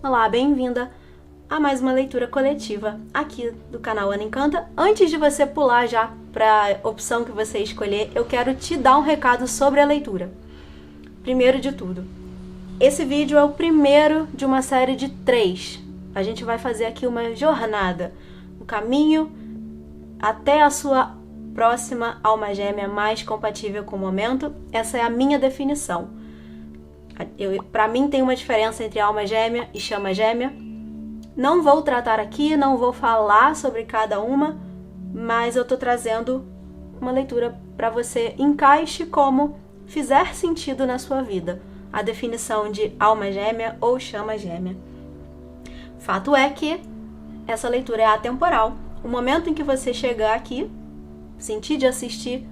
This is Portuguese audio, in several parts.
Olá, bem-vinda a mais uma leitura coletiva aqui do canal Ana Encanta. Antes de você pular já para a opção que você escolher, eu quero te dar um recado sobre a leitura. Primeiro de tudo, esse vídeo é o primeiro de uma série de 3. A gente vai fazer aqui uma jornada, um caminho até a sua próxima alma gêmea mais compatível com o momento. Essa é a minha definição. Para mim tem uma diferença entre alma gêmea e chama gêmea. Não vou tratar aqui, não vou falar sobre cada uma, mas eu estou trazendo uma leitura para você encaixe como fizer sentido na sua vida. A definição de alma gêmea ou chama gêmea. Fato é que essa leitura é atemporal. O momento em que você chegar aqui, sentir de assistir,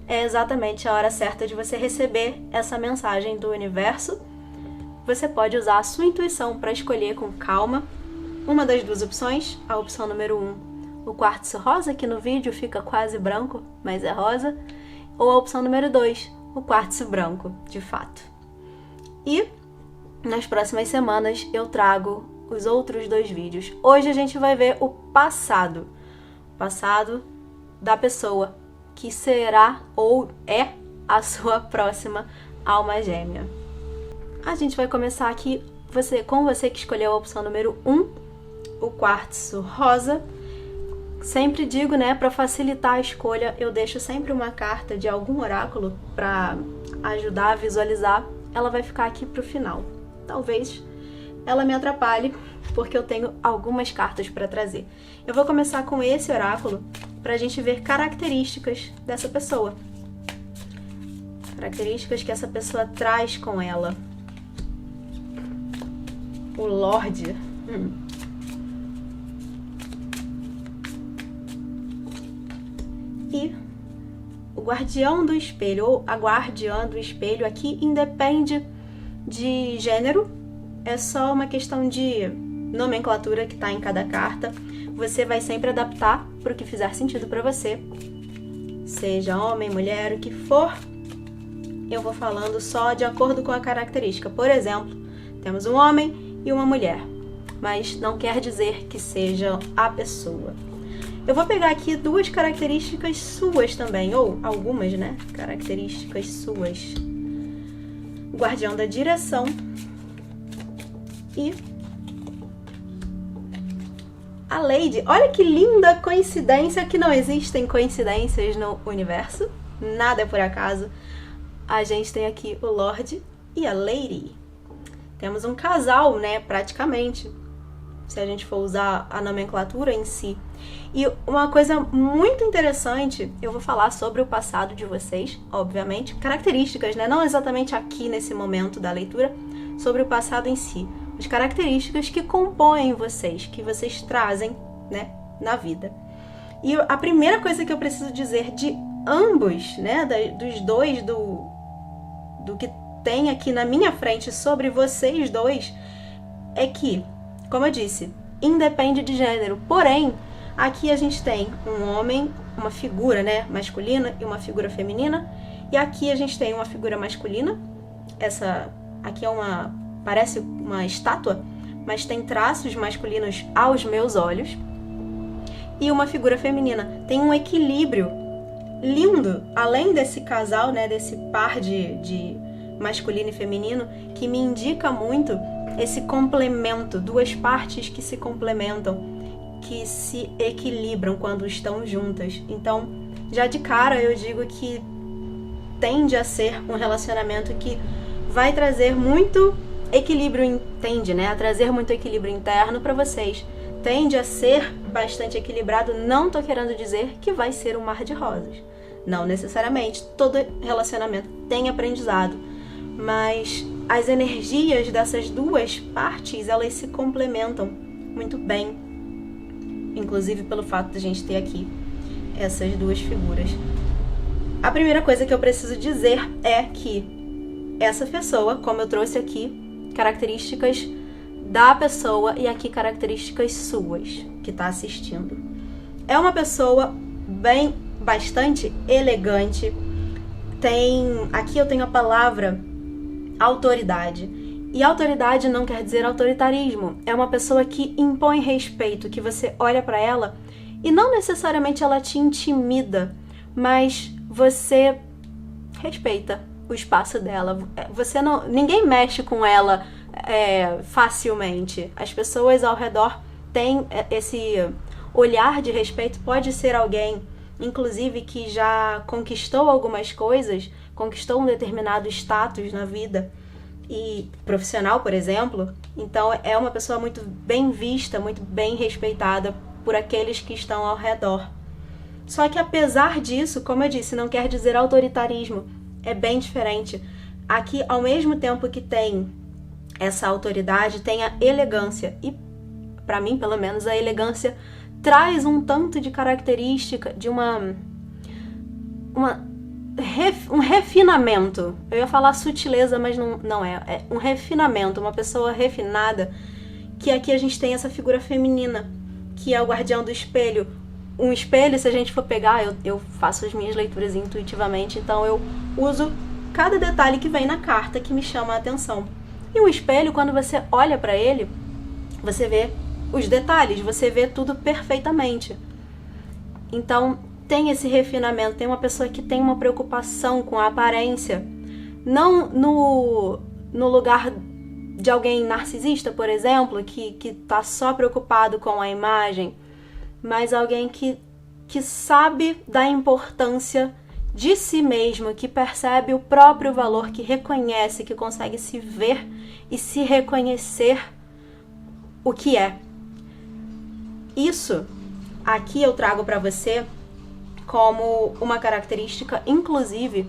é exatamente a hora certa de você receber essa mensagem do universo. Você pode usar a sua intuição para escolher com calma uma das duas opções. A opção número 1, o quartzo rosa, que no vídeo fica quase branco, mas é rosa. Ou a opção número 2, o quartzo branco, de fato. E nas próximas semanas eu trago os outros 2 vídeos. Hoje a gente vai ver o passado da pessoa que será ou é a sua próxima alma gêmea. A gente vai começar aqui com você que escolheu a opção número 1, o quartzo rosa. Sempre digo, né, para facilitar a escolha, eu deixo sempre uma carta de algum oráculo para ajudar a visualizar. Ela vai ficar aqui pro final. Talvez ela me atrapalhe, porque eu tenho algumas cartas para trazer. Eu vou começar com esse oráculo para a gente ver características dessa pessoa. Características que essa pessoa traz com ela. O Lorde. E o Guardião do Espelho, ou a Guardiã do Espelho, aqui independe de gênero. É só uma questão de nomenclatura que está em cada carta. Você vai sempre adaptar para o que fizer sentido para você. Seja homem, mulher, o que for, eu vou falando só de acordo com a característica. Por exemplo, temos um homem e uma mulher, mas não quer dizer que seja a pessoa. Eu vou pegar aqui 2 características suas também, ou algumas, né? Características suas. O Guardião da Direção e a Lady. Olha que linda coincidência, que não existem coincidências no universo. Nada é por acaso. A gente tem aqui o Lorde e a Lady. Temos um casal, né, praticamente, se a gente for usar a nomenclatura em si. E uma coisa muito interessante, eu vou falar sobre o passado de vocês, obviamente, características, né, não exatamente aqui nesse momento da leitura, sobre o passado em si. As características que compõem vocês, que vocês trazem, né, na vida. E a primeira coisa que eu preciso dizer de ambos, né, dos dois, do que tem aqui na minha frente sobre vocês dois, é que, como eu disse, independe de gênero. Porém, aqui a gente tem um homem, uma figura, né, masculina e uma figura feminina. E aqui a gente tem uma figura masculina. Essa aqui parece uma estátua, mas tem traços masculinos aos meus olhos. E uma figura feminina. Tem um equilíbrio lindo, além desse casal, né, desse par de masculino e feminino, que me indica muito esse complemento, 2 partes que se complementam, que se equilibram quando estão juntas. Então, já de cara eu digo que tende a ser um relacionamento que vai trazer muito equilíbrio, tende, né, a trazer muito equilíbrio interno para vocês. Tende a ser bastante equilibrado. Não tô querendo dizer que vai ser um mar de rosas. Não necessariamente. Todo relacionamento tem aprendizado. Mas as energias dessas 2 partes, elas se complementam muito bem. Inclusive pelo fato de a gente ter aqui essas 2 figuras. A primeira coisa que eu preciso dizer é que essa pessoa, como eu trouxe aqui, características da pessoa e aqui características suas que está assistindo. É uma pessoa bastante elegante. Aqui eu tenho a palavra autoridade. E autoridade não quer dizer autoritarismo. É uma pessoa que impõe respeito, que você olha para ela e não necessariamente ela te intimida, mas você respeita o espaço dela. Ninguém mexe com ela facilmente. As pessoas ao redor têm esse olhar de respeito. Pode ser alguém, inclusive, que já conquistou algumas coisas, conquistou um determinado status na vida e profissional, por exemplo. Então é uma pessoa muito bem vista, muito bem respeitada por aqueles que estão ao redor. Só que apesar disso, como eu disse, não quer dizer autoritarismo. É bem diferente. Aqui, ao mesmo tempo que tem essa autoridade, tem a elegância. E, para mim, pelo menos, a elegância traz um tanto de característica de um refinamento. Eu ia falar sutileza, mas não é. É um refinamento, uma pessoa refinada, que aqui a gente tem essa figura feminina, que é o guardião do espelho. Um espelho, se a gente for pegar, eu faço as minhas leituras intuitivamente, então eu uso cada detalhe que vem na carta que me chama a atenção. E um espelho, quando você olha para ele, você vê os detalhes, você vê tudo perfeitamente. Então, tem esse refinamento, tem uma pessoa que tem uma preocupação com a aparência, não no lugar de alguém narcisista, por exemplo, que tá só preocupado com a imagem, mas alguém que sabe da importância de si mesmo, que percebe o próprio valor, que reconhece, que consegue se ver e se reconhecer o que é. Isso aqui eu trago para você como uma característica, inclusive,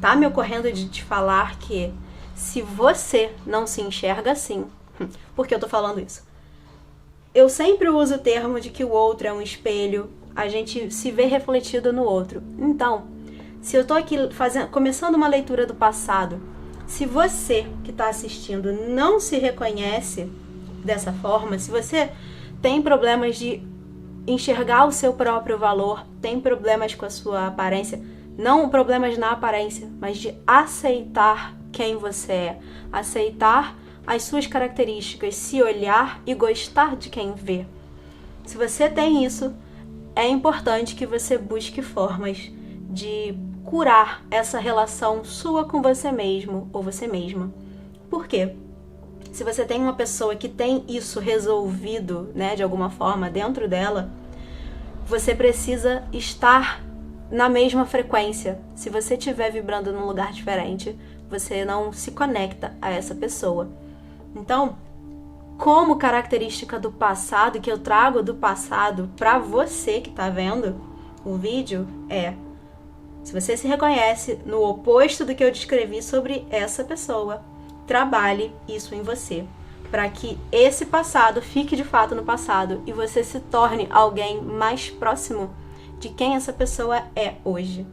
tá me ocorrendo de te falar que se você não se enxerga assim, por que eu tô falando isso? Eu sempre uso o termo de que o outro é um espelho, a gente se vê refletido no outro. Então, se eu tô aqui começando uma leitura do passado, se você que está assistindo não se reconhece dessa forma, se você tem problemas de enxergar o seu próprio valor, tem problemas com a sua aparência, não problemas na aparência, mas de aceitar quem você é, aceitar as suas características, se olhar e gostar de quem vê. Se você tem isso, é importante que você busque formas de curar essa relação sua com você mesmo ou você mesma. Por quê? Se você tem uma pessoa que tem isso resolvido, né, de alguma forma dentro dela, você precisa estar na mesma frequência. Se você estiver vibrando num lugar diferente, você não se conecta a essa pessoa. Então, como característica do passado, que eu trago do passado para você que está vendo o vídeo, se você se reconhece no oposto do que eu descrevi sobre essa pessoa, trabalhe isso em você, para que esse passado fique de fato no passado e você se torne alguém mais próximo de quem essa pessoa é hoje.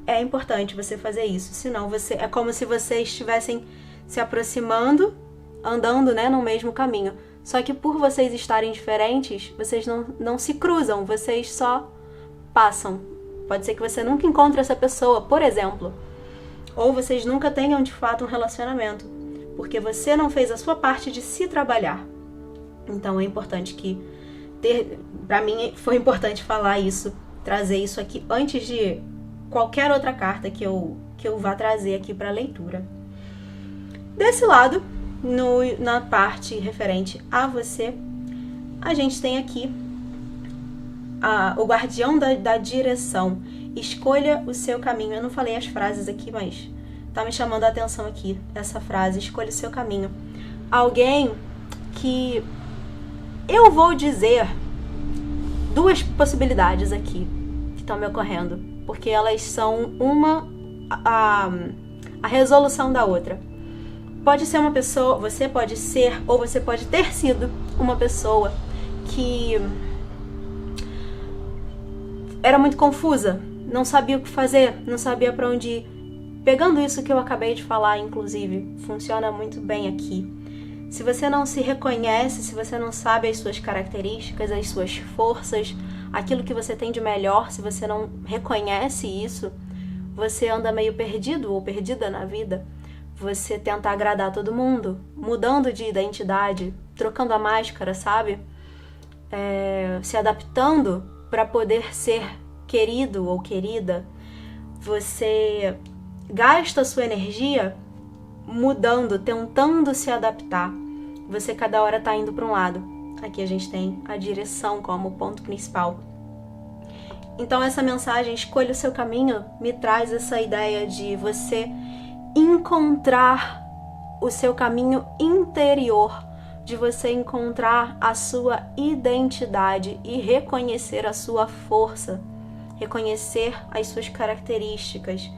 É importante você fazer isso, senão é como se vocês estivessem se aproximando, andando, né, no mesmo caminho. Só que por vocês estarem diferentes, vocês não se cruzam, vocês só passam. Pode ser que você nunca encontre essa pessoa, por exemplo. Ou vocês nunca tenham de fato um relacionamento, porque você não fez a sua parte de se trabalhar. Então é importante para mim foi importante falar isso, trazer isso aqui antes de qualquer outra carta que eu vá trazer aqui para leitura. Desse lado, na parte referente a você, a gente tem aqui o guardião da direção. Escolha o seu caminho. Eu não falei as frases aqui, mas tá me chamando a atenção aqui essa frase, escolha o seu caminho. Alguém que eu vou dizer duas possibilidades aqui que estão me ocorrendo, porque elas são a resolução da outra. Pode ser uma pessoa, você pode ser, ou você pode ter sido uma pessoa que era muito confusa, não sabia o que fazer, não sabia para onde ir. Pegando isso que eu acabei de falar, inclusive, funciona muito bem aqui. Se você não se reconhece, se você não sabe as suas características, as suas forças, aquilo que você tem de melhor, se você não reconhece isso, você anda meio perdido ou perdida na vida. você tenta agradar todo mundo, mudando de identidade, trocando a máscara, sabe? Se adaptando para poder ser querido ou querida. Você gasta sua energia mudando, tentando se adaptar. Você cada hora tá indo para um lado. Aqui a gente tem a direção como ponto principal. Então essa mensagem, escolha o seu caminho, me traz essa ideia de você encontrar o seu caminho interior, de você encontrar a sua identidade e reconhecer a sua força, reconhecer as suas características,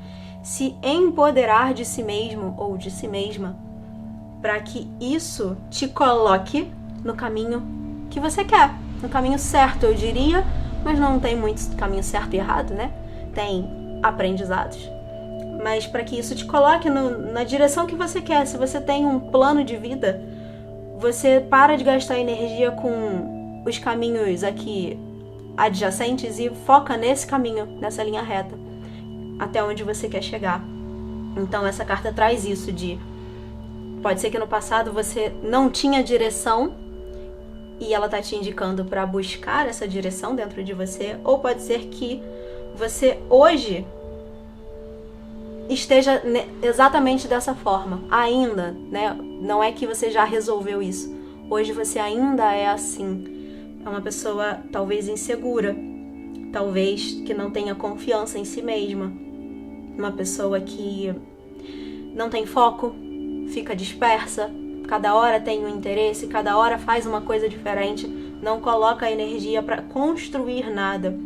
se empoderar de si mesmo ou de si mesma, para que isso te coloque no caminho que você quer, no caminho certo, eu diria, mas não tem muito caminho certo e errado, né? Tem aprendizados. Mas para que isso te coloque na direção que você quer, se você tem um plano de vida, você para de gastar energia com os caminhos aqui adjacentes e foca nesse caminho, nessa linha reta, até onde você quer chegar. Então essa carta traz isso de... Pode ser que no passado você não tinha direção e ela tá te indicando para buscar essa direção dentro de você, ou pode ser que você hoje esteja exatamente dessa forma, ainda, né? Não é que você já resolveu isso. Hoje você ainda é assim. É uma pessoa talvez insegura, talvez que não tenha confiança em si mesma, uma pessoa que não tem foco, fica dispersa, cada hora tem um interesse, cada hora faz uma coisa diferente, não coloca energia para construir nada.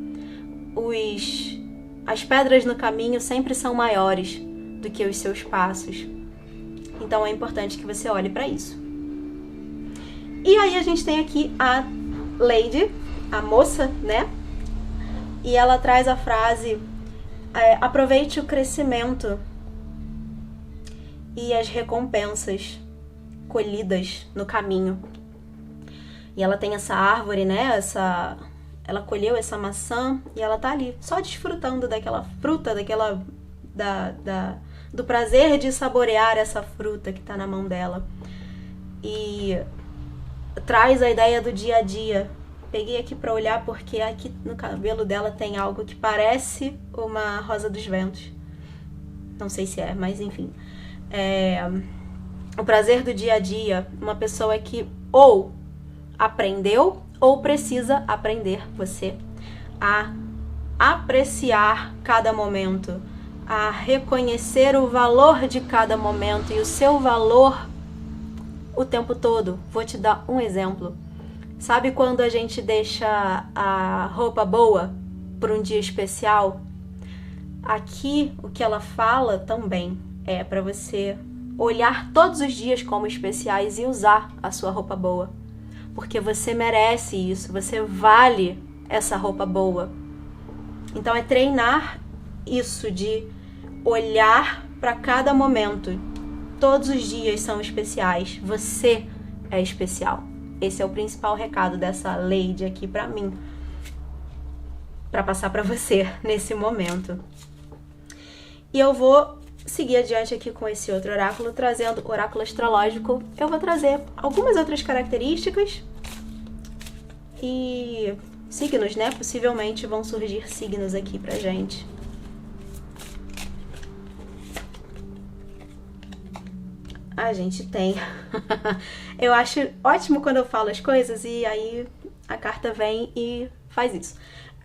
As pedras no caminho sempre são maiores do que os seus passos. Então é importante que você olhe para isso. E aí a gente tem aqui a Lady, a moça, né? E ela traz a frase: aproveite o crescimento e as recompensas colhidas no caminho. E ela tem essa árvore, né? Ela colheu essa maçã e ela tá ali, só desfrutando daquela fruta, do prazer de saborear essa fruta que tá na mão dela. E traz a ideia do dia a dia. Peguei aqui pra olhar porque aqui no cabelo dela tem algo que parece uma rosa dos ventos. Não sei se é, mas enfim. O prazer do dia a dia, uma pessoa que ou aprendeu ou precisa aprender você a apreciar cada momento, a reconhecer o valor de cada momento e o seu valor o tempo todo. Vou te dar um exemplo. Sabe quando a gente deixa a roupa boa por um dia especial? Aqui o que ela fala também é para você olhar todos os dias como especiais e usar a sua roupa boa. Porque você merece isso, você vale essa roupa boa. Então é treinar isso de olhar para cada momento. Todos os dias são especiais, você é especial. Esse é o principal recado dessa Lady aqui para mim, para passar para você nesse momento. E eu vou seguir adiante aqui com esse outro oráculo, trazendo o oráculo astrológico. Eu vou trazer algumas outras características e signos, né? Possivelmente vão surgir signos aqui pra gente. A gente tem. Eu acho ótimo quando eu falo as coisas e aí a carta vem e faz isso.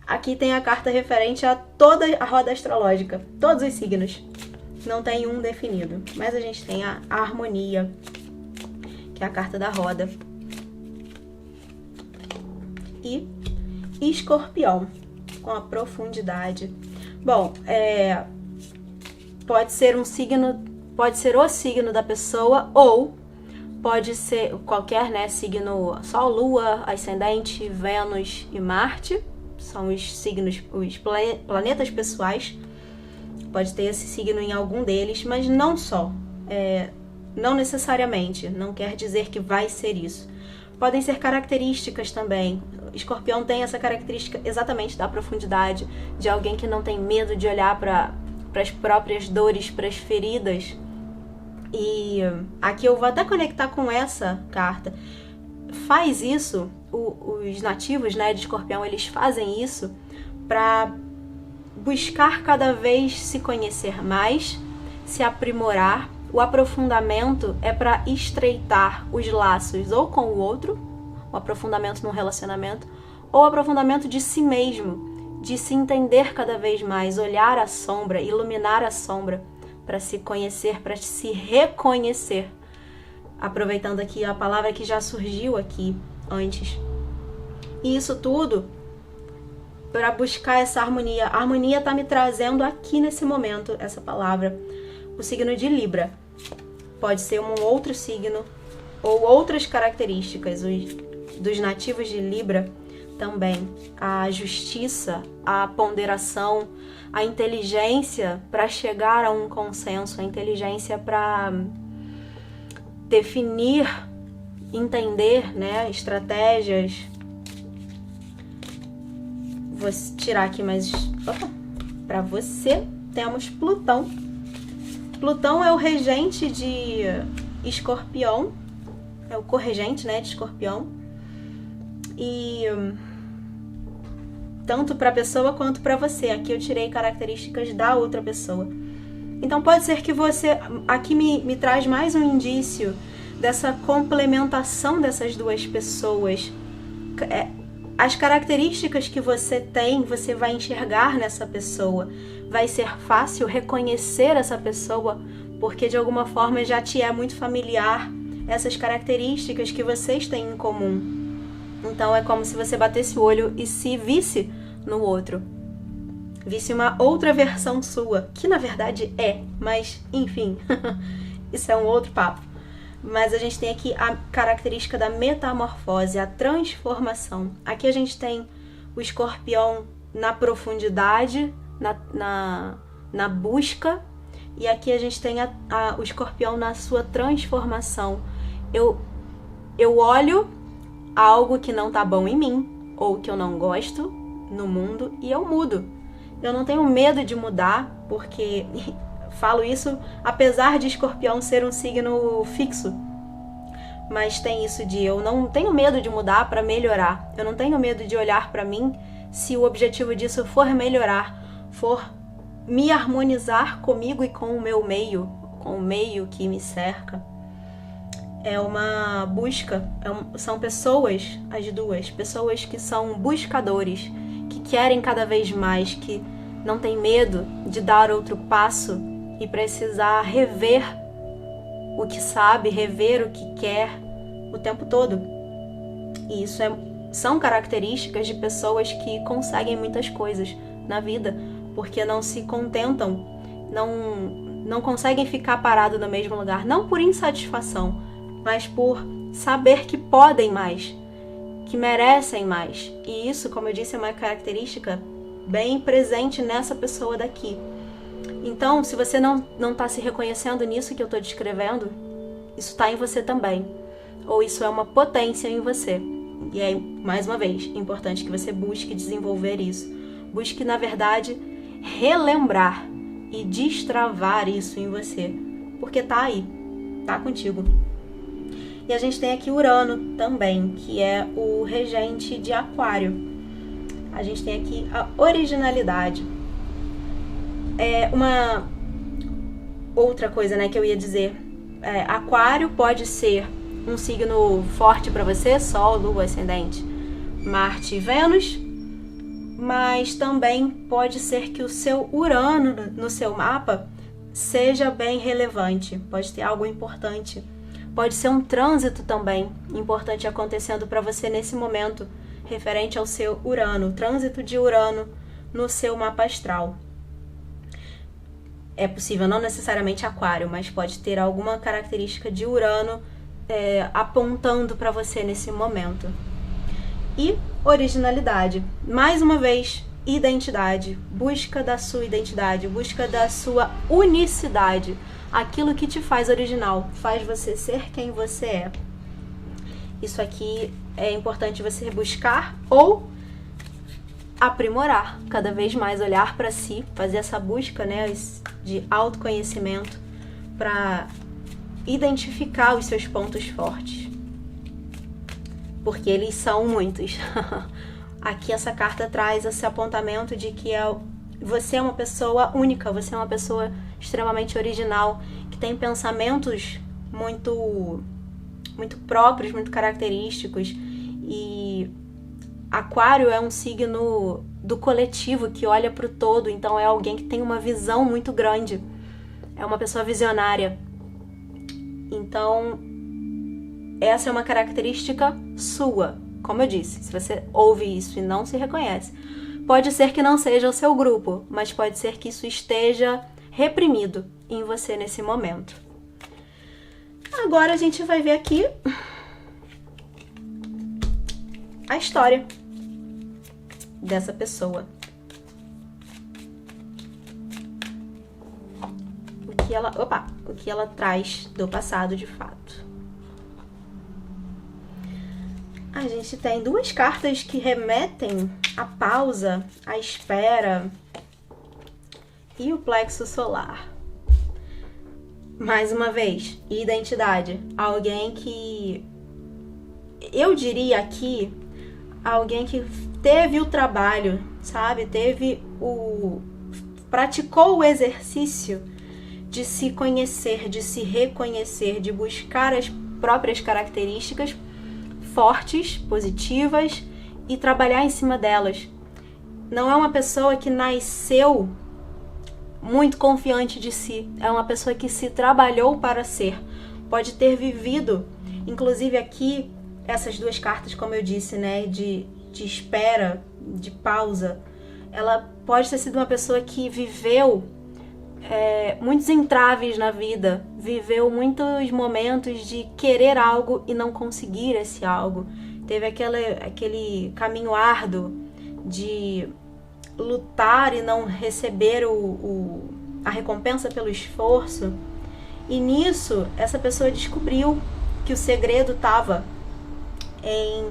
Aqui tem a carta referente a toda a roda astrológica, todos os signos. Não tem um definido, mas a gente tem a harmonia, que é a carta da roda. E Escorpião, com a profundidade. Bom, pode ser um signo, pode ser o signo da pessoa ou pode ser qualquer, né, signo, Sol, Lua, Ascendente, Vênus e Marte. São os signos, os planetas pessoais. Pode ter esse signo em algum deles, mas não só. Não necessariamente, não quer dizer que vai ser isso. Podem ser características também. Escorpião tem essa característica exatamente da profundidade, de alguém que não tem medo de olhar para as próprias dores, para as feridas E aqui eu vou até conectar com essa carta. Faz isso, os nativos, né, de Escorpião, eles fazem isso para buscar cada vez se conhecer mais, se aprimorar. O aprofundamento é para estreitar os laços ou com o outro, o aprofundamento num relacionamento, ou o aprofundamento de si mesmo, de se entender cada vez mais, olhar a sombra, iluminar a sombra, para se conhecer, para se reconhecer. Aproveitando aqui a palavra que já surgiu aqui antes. E isso tudo para buscar essa harmonia. A harmonia está me trazendo aqui nesse momento essa palavra. O signo de Libra. Pode ser um outro signo ou outras características dos nativos de Libra também. A justiça, a ponderação, a inteligência para chegar a um consenso, a inteligência para definir, entender, né, estratégias. Vou tirar aqui mais... Para você, temos Plutão. Plutão é o regente de Escorpião, é o corregente, né, de Escorpião. E tanto para a pessoa quanto para você. Aqui eu tirei características da outra pessoa. Então pode ser que você... Aqui me traz mais um indício dessa complementação dessas duas pessoas. As características que você tem, você vai enxergar nessa pessoa. Vai ser fácil reconhecer essa pessoa, porque de alguma forma já te é muito familiar essas características que vocês têm em comum. Então é como se você batesse o olho e se visse no outro. Visse uma outra versão sua, que na verdade é, mas enfim, isso é um outro papo. Mas a gente tem aqui a característica da metamorfose, a transformação. Aqui a gente tem o Escorpião na profundidade, na busca, e aqui a gente tem o Escorpião na sua transformação. Eu olho algo que não tá bom em mim, ou que eu não gosto no mundo, e eu mudo. Eu não tenho medo de mudar, porque falo isso apesar de Escorpião ser um signo fixo. Mas tem isso de eu não tenho medo de mudar para melhorar. Eu não tenho medo de olhar para mim se o objetivo disso for melhorar, for me harmonizar comigo e com o meu meio, com o meio que me cerca. É uma busca, são pessoas, as duas, pessoas que são buscadores, que querem cada vez mais, que não tem medo de dar outro passo e precisar rever o que sabe, rever o que quer o tempo todo. E isso são características de pessoas que conseguem muitas coisas na vida, porque não se contentam, não conseguem ficar parado no mesmo lugar, não por insatisfação, mas por saber que podem mais, que merecem mais. E isso, como eu disse, é uma característica bem presente nessa pessoa daqui. Então, se você não está se reconhecendo nisso que eu estou descrevendo, isso está em você também. Ou isso é uma potência em você. E é, mais uma vez, importante que você busque desenvolver isso. Busque, na verdade, relembrar e destravar isso em você. Porque tá aí, tá contigo. E a gente tem aqui Urano também, que é o regente de Aquário. A gente tem aqui a originalidade. É uma outra coisa, né, que eu ia dizer. Aquário pode ser um signo forte para você, Sol, Lua, Ascendente, Marte e Vênus, mas também pode ser que o seu Urano no seu mapa seja bem relevante, pode ter algo importante. Pode ser um trânsito também importante acontecendo para você nesse momento, referente ao seu Urano, o trânsito de Urano no seu mapa astral. É possível, não necessariamente Aquário, mas pode ter alguma característica de Urano apontando para você nesse momento. E originalidade, mais uma vez, identidade, busca da sua identidade, busca da sua unicidade, aquilo que te faz original, faz você ser quem você é. Isso aqui é importante você buscar ou aprimorar, cada vez mais olhar para si, fazer essa busca, né, de autoconhecimento para identificar os seus pontos fortes. Porque eles são muitos. Aqui essa carta traz esse apontamento de que você é uma pessoa única, você é uma pessoa extremamente original, que tem pensamentos muito próprios, muito característicos. E Aquário é um signo do coletivo, que olha para o todo, então é alguém que tem uma visão muito grande, é uma pessoa visionária. Então, essa é uma característica sua. Como eu disse, se você ouve isso e não se reconhece, pode ser que não seja o seu grupo, mas pode ser que isso esteja reprimido em você nesse momento. Agora a gente vai ver aqui a história dessa pessoa. O que ela traz do passado de fato. A gente tem duas cartas que remetem à pausa, à espera e o plexo solar. Mais uma vez, identidade. Alguém que, eu diria aqui, alguém que teve o trabalho, sabe? Praticou o exercício de se conhecer, de se reconhecer, de buscar as próprias características fortes, positivas e trabalhar em cima delas. Não é uma pessoa que nasceu muito confiante de si, é uma pessoa que se trabalhou para ser. Pode ter vivido, inclusive aqui, essas duas cartas, como eu disse, né, de espera, de pausa. Ela pode ter sido uma pessoa que viveu muitos entraves na vida, viveu muitos momentos de querer algo e não conseguir esse algo. Teve aquele caminho árduo de lutar e não receber a recompensa pelo esforço. E nisso, essa pessoa descobriu que o segredo estava em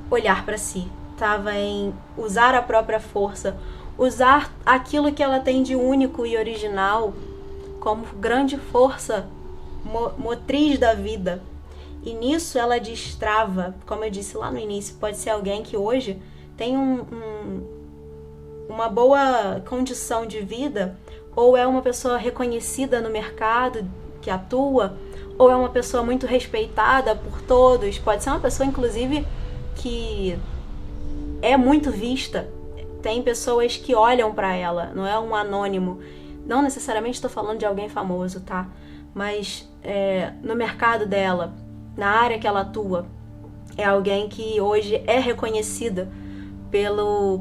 olhar para si, estava em usar a própria força, usar aquilo que ela tem de único e original como grande força motriz da vida. E nisso ela destrava, como eu disse lá no início, pode ser alguém que hoje tem uma boa condição de vida, ou é uma pessoa reconhecida no mercado que atua, ou é uma pessoa muito respeitada por todos. Pode ser uma pessoa, inclusive, que é muito vista. Tem pessoas que olham para ela, não é um anônimo. Não necessariamente estou falando de alguém famoso, tá? Mas no mercado dela, na área que ela atua, é alguém que hoje é reconhecida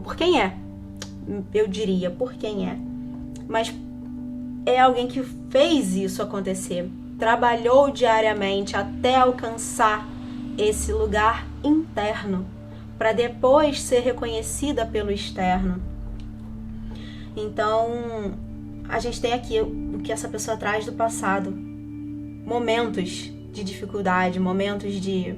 por quem é. Eu diria, por quem é. Mas é alguém que fez isso acontecer. Trabalhou diariamente até alcançar esse lugar interno, para depois ser reconhecida pelo externo. Então, a gente tem aqui o que essa pessoa traz do passado. Momentos de dificuldade, momentos de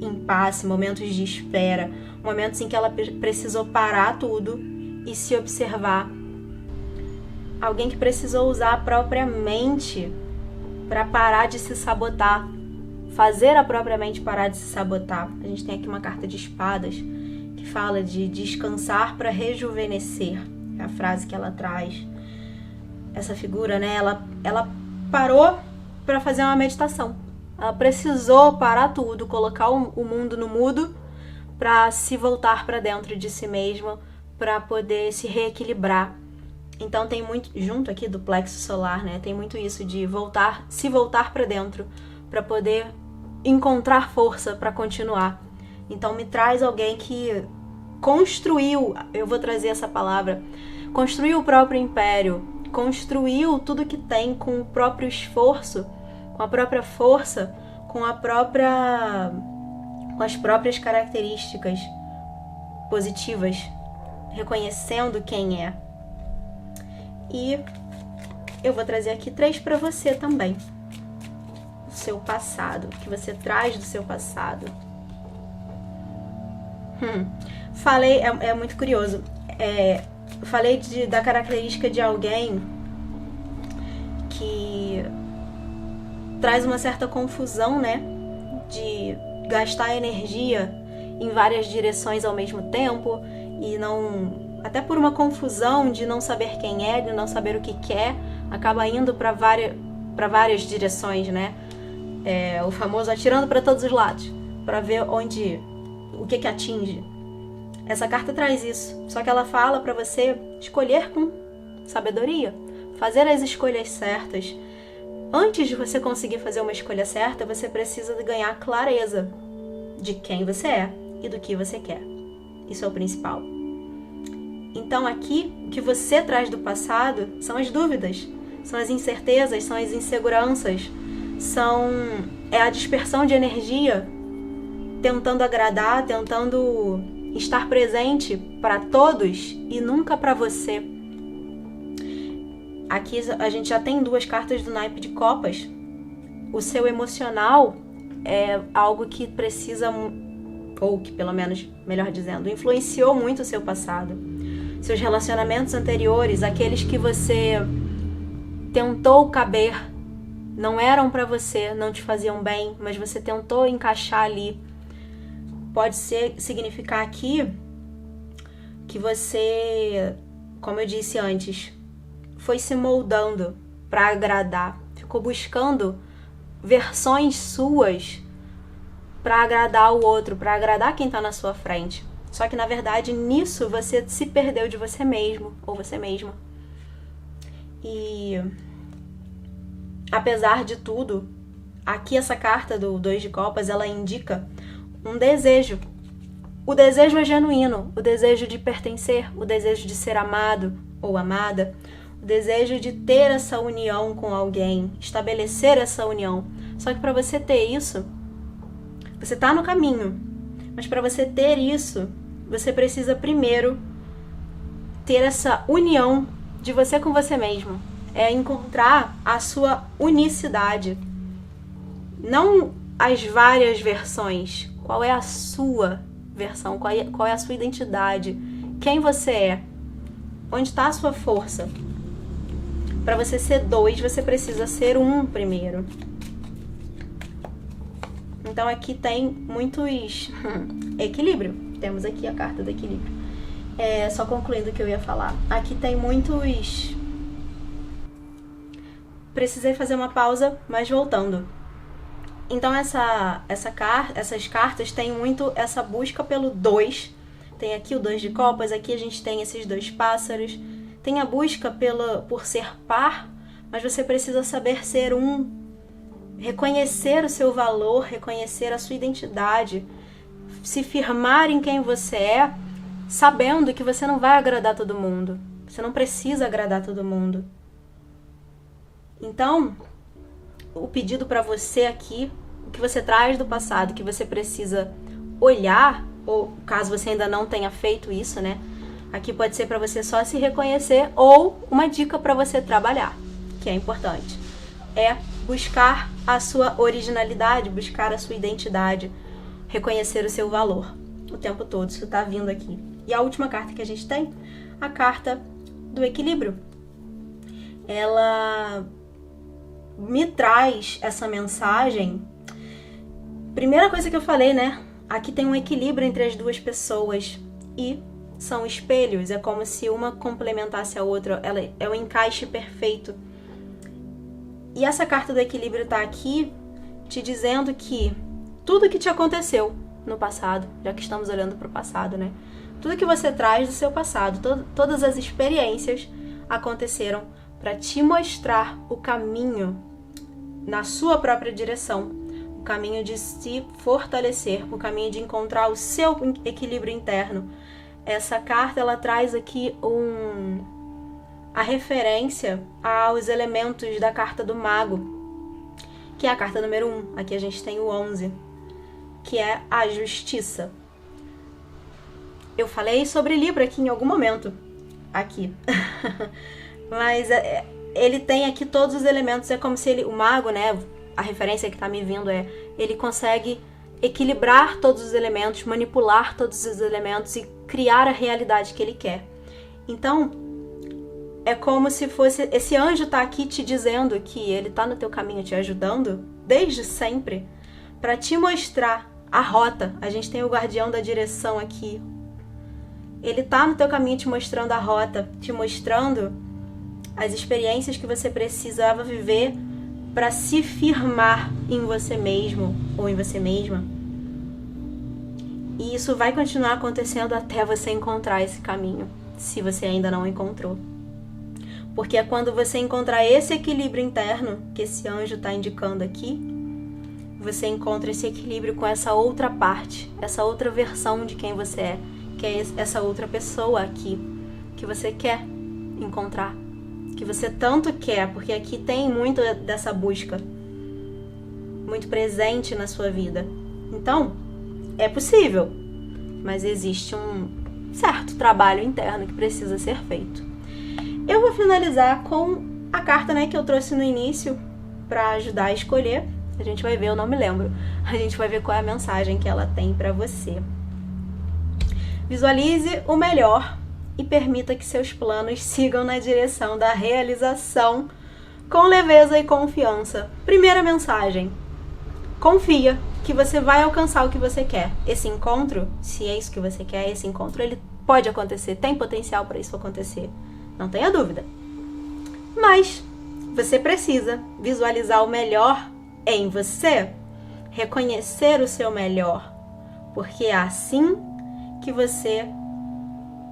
impasse, momentos de espera, momentos em que ela precisou parar tudo e se observar. Alguém que precisou usar a própria mente para parar de se sabotar, fazer a própria mente parar de se sabotar. A gente tem aqui uma carta de espadas que fala de descansar para rejuvenescer. É a frase que ela traz. Essa figura, né? Ela parou para fazer uma meditação. Ela precisou parar tudo, colocar o mundo no mudo para se voltar para dentro de si mesma, para poder se reequilibrar. Então tem muito, junto aqui do plexo solar, né? Tem muito isso de se voltar para dentro, para poder encontrar força para continuar. Então me traz alguém que construiu, eu vou trazer essa palavra, construiu o próprio império, construiu tudo que tem com o próprio esforço, com a própria força, com as próprias características positivas, reconhecendo quem é. E eu vou trazer aqui 3 para você também. O seu passado, o que você traz do seu passado. Falei, é muito curioso. Falei da característica de alguém que traz uma certa confusão, né? De gastar energia em várias direções ao mesmo tempo e não... até por uma confusão de não saber quem é, de não saber o que quer, acaba indo para várias direções, né? O famoso atirando para todos os lados, para ver o que atinge. Essa carta traz isso, só que ela fala para você escolher com sabedoria, fazer as escolhas certas. Antes de você conseguir fazer uma escolha certa, você precisa ganhar clareza de quem você é e do que você quer. Isso é o principal. Então aqui, o que você traz do passado são as dúvidas, são as incertezas, são as inseguranças, é a dispersão de energia, tentando agradar, tentando estar presente para todos e nunca para você. Aqui a gente já tem 2 cartas do naipe de copas. O seu emocional é algo que precisa, ou que pelo menos, melhor dizendo, influenciou muito o seu passado. Seus relacionamentos anteriores, aqueles que você tentou caber, não eram para você, não te faziam bem, mas você tentou encaixar ali. Pode significar aqui que você, como eu disse antes, foi se moldando para agradar, ficou buscando versões suas para agradar o outro, para agradar quem está na sua frente. Só que, na verdade, nisso você se perdeu de você mesmo ou você mesma. E, apesar de tudo, aqui essa carta do 2 de copas, ela indica um desejo. O desejo é genuíno, o desejo de pertencer, o desejo de ser amado ou amada, o desejo de ter essa união com alguém, estabelecer essa união. Só que para você ter isso, você está no caminho, mas para você ter isso, você precisa primeiro ter essa união de você com você mesmo. É encontrar a sua unicidade, não as várias versões. Qual é a sua versão? Qual é a sua identidade? Quem você é? Onde está a sua força? Para você ser 2, você precisa ser 1 primeiro. Então aqui tem muitos equilíbrio. Temos aqui a carta do equilíbrio. Só concluindo o que eu ia falar. Aqui tem muitos... Precisei fazer uma pausa, mas voltando. Então essas cartas têm muito essa busca pelo 2. Tem aqui o 2 de copas, aqui a gente tem esses 2 pássaros. Tem a busca por ser par, mas você precisa saber ser 1. Reconhecer o seu valor, reconhecer a sua identidade. Se firmar em quem você é, sabendo que você não vai agradar todo mundo. Você não precisa agradar todo mundo. Então, o pedido para você aqui, o que você traz do passado, que você precisa olhar, ou caso você ainda não tenha feito isso, né? Aqui pode ser para você só se reconhecer, ou uma dica para você trabalhar, que é importante. É buscar a sua originalidade, buscar a sua identidade, reconhecer o seu valor o tempo todo. Isso está vindo aqui. E a última carta que a gente tem, a carta do equilíbrio. Ela me traz essa mensagem. Primeira coisa que eu falei, né? Aqui tem um equilíbrio entre as 2 pessoas e são espelhos. É como se uma complementasse a outra. Ela é um encaixe perfeito. E essa carta do equilíbrio tá aqui te dizendo que tudo que te aconteceu no passado, já que estamos olhando para o passado, né? Tudo que você traz do seu passado, todas as experiências aconteceram para te mostrar o caminho na sua própria direção, o caminho de se fortalecer, o caminho de encontrar o seu equilíbrio interno. Essa carta, ela traz aqui a referência aos elementos da carta do mago, que é a carta número 1. Aqui a gente tem o 11, que é a justiça. Eu falei sobre Libra aqui em algum momento, aqui. Mas ele tem aqui todos os elementos, é como se o mago, né, a referência que tá me vindo ele consegue equilibrar todos os elementos, manipular todos os elementos e criar a realidade que ele quer. Então, é como se fosse... Esse anjo tá aqui te dizendo que ele tá no teu caminho, te ajudando, desde sempre, para te mostrar a rota. A gente tem o guardião da direção aqui. Ele tá no teu caminho te mostrando a rota, te mostrando as experiências que você precisava viver para se firmar em você mesmo ou em você mesma. E isso vai continuar acontecendo até você encontrar esse caminho, se você ainda não encontrou. Porque é quando você encontrar esse equilíbrio interno, que esse anjo está indicando aqui, você encontra esse equilíbrio com essa outra parte, essa outra versão de quem você é, que é essa outra pessoa aqui, que você quer encontrar, que você tanto quer, porque aqui tem muito dessa busca, muito presente na sua vida. Então, é possível, mas existe um certo trabalho interno que precisa ser feito. Eu vou finalizar com a carta, né, que eu trouxe no início para ajudar a escolher. A gente vai ver, eu não me lembro. A gente vai ver qual é a mensagem que ela tem para você. Visualize o melhor e permita que seus planos sigam na direção da realização com leveza e confiança. Primeira mensagem: confia que você vai alcançar o que você quer. Esse encontro, se é isso que você quer, esse encontro, ele pode acontecer, tem potencial para isso acontecer. Não tenha dúvida. Mas você precisa visualizar o melhor em você, reconhecer o seu melhor, porque é assim que você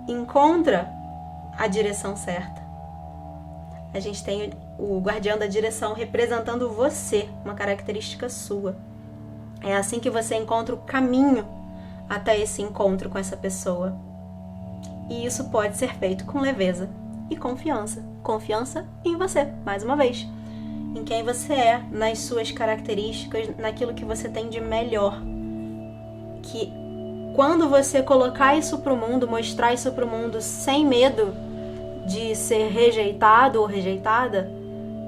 encontra a direção certa. A gente tem o guardião da direção representando você, uma característica sua. É assim que você encontra o caminho até esse encontro com essa pessoa. E isso pode ser feito com leveza e confiança. Confiança em você, mais uma vez. Em quem você é, nas suas características, naquilo que você tem de melhor. Que quando você colocar isso pro mundo, mostrar isso pro mundo sem medo de ser rejeitado ou rejeitada,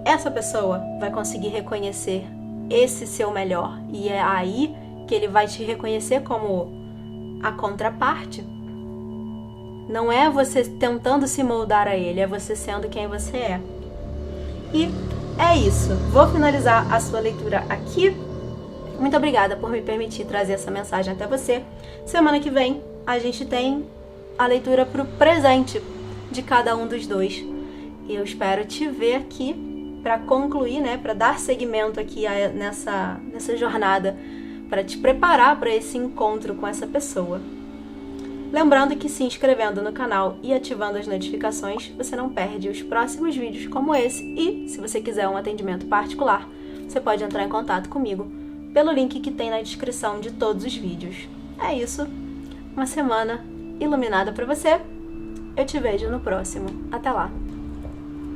essa pessoa vai conseguir reconhecer esse seu melhor. E é aí que ele vai te reconhecer como a contraparte. Não é você tentando se moldar a ele, é você sendo quem você é. E é isso. Vou finalizar a sua leitura aqui. Muito obrigada por me permitir trazer essa mensagem até você. Semana que vem a gente tem a leitura pro presente de cada um dos dois. E eu espero te ver aqui para concluir, né, para dar seguimento aqui nessa jornada, para te preparar para esse encontro com essa pessoa. Lembrando que se inscrevendo no canal e ativando as notificações, você não perde os próximos vídeos como esse. E, se você quiser um atendimento particular, você pode entrar em contato comigo pelo link que tem na descrição de todos os vídeos. É isso. Uma semana iluminada para você. Eu te vejo no próximo. Até lá.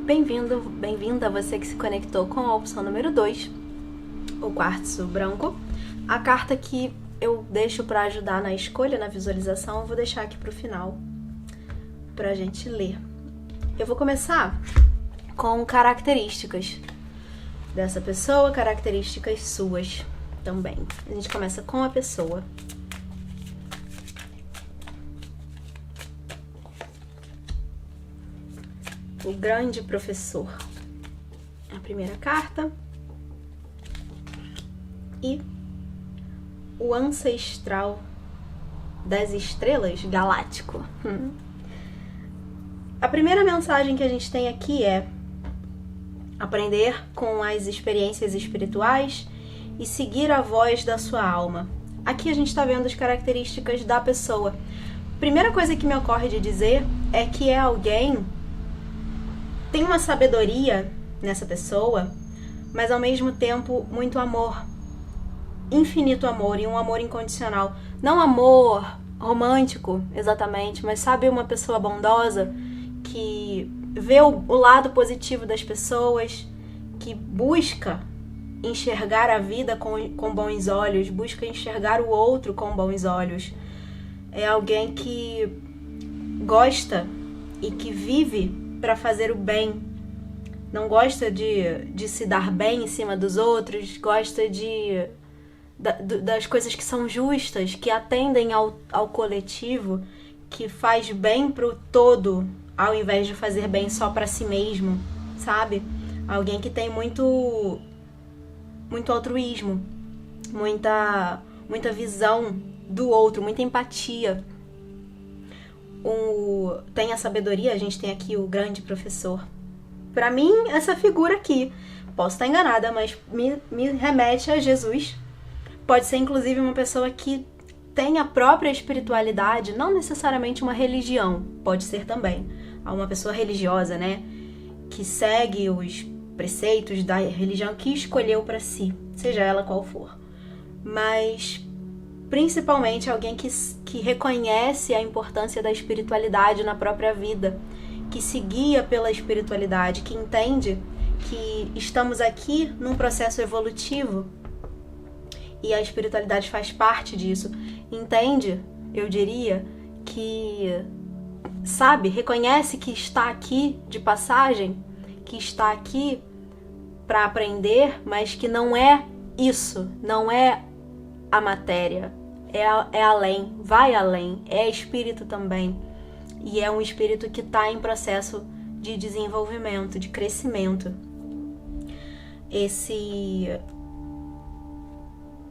Bem-vindo, bem-vinda você que se conectou com a opção número 2, o quartzo branco. A carta que eu deixo para ajudar na escolha, na visualização, eu vou deixar aqui pro final pra gente ler. Eu vou começar com características dessa pessoa, características suas também. A gente começa com a pessoa. O grande professor. A primeira carta. E o ancestral das estrelas galáctico. A primeira mensagem que a gente tem aqui é aprender com as experiências espirituais e seguir a voz da sua alma. Aqui a gente está vendo as características da pessoa. Primeira coisa que me ocorre de dizer é que é alguém, tem uma sabedoria nessa pessoa, mas ao mesmo tempo muito amor. Infinito amor e um amor incondicional. Não amor romântico, exatamente, mas sabe, uma pessoa bondosa que vê o lado positivo das pessoas, que busca enxergar a vida com bons olhos, busca enxergar o outro com bons olhos. É alguém que gosta e que vive para fazer o bem. Não gosta de se dar bem em cima dos outros, gosta das coisas que são justas, que atendem ao coletivo, que faz bem pro todo, ao invés de fazer bem só pra si mesmo, sabe? Alguém que tem muito altruísmo, muita visão do outro, muita empatia. Tem a sabedoria, a gente tem aqui o grande professor. Pra mim, essa figura aqui, posso estar enganada, mas me remete a Jesus. Pode ser, inclusive, uma pessoa que tem a própria espiritualidade, não necessariamente uma religião, pode ser também. Uma pessoa religiosa, né? Que segue os preceitos da religião que escolheu pra si, seja ela qual for. Mas, principalmente, alguém que reconhece a importância da espiritualidade na própria vida, que se guia pela espiritualidade, que entende que estamos aqui num processo evolutivo e a espiritualidade faz parte disso. Entende, eu diria, que, sabe, reconhece que está aqui de passagem, que está aqui para aprender, mas que não é isso, não é a matéria, é além, vai além, é espírito também. E é um espírito que está em processo de desenvolvimento, de crescimento.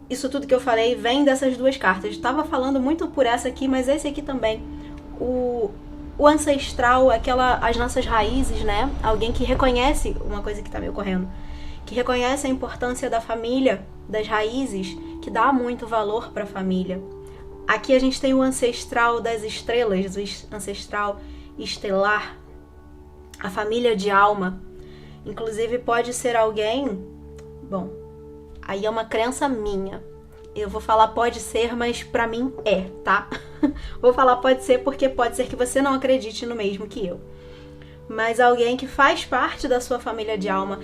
Isso tudo que eu falei vem dessas duas cartas. Eu estava falando muito por essa aqui, mas esse aqui também. O ancestral, as nossas raízes, né? Alguém que reconhece, uma coisa que está me ocorrendo, que reconhece a importância da família, das raízes, que dá muito valor para a família. Aqui a gente tem o ancestral das estrelas, o ancestral estelar, a família de alma. Inclusive pode ser alguém... Bom, aí é uma crença minha. Eu vou falar pode ser, mas pra mim é, tá? Vou falar pode ser porque pode ser que você não acredite no mesmo que eu. Mas alguém que faz parte da sua família de alma.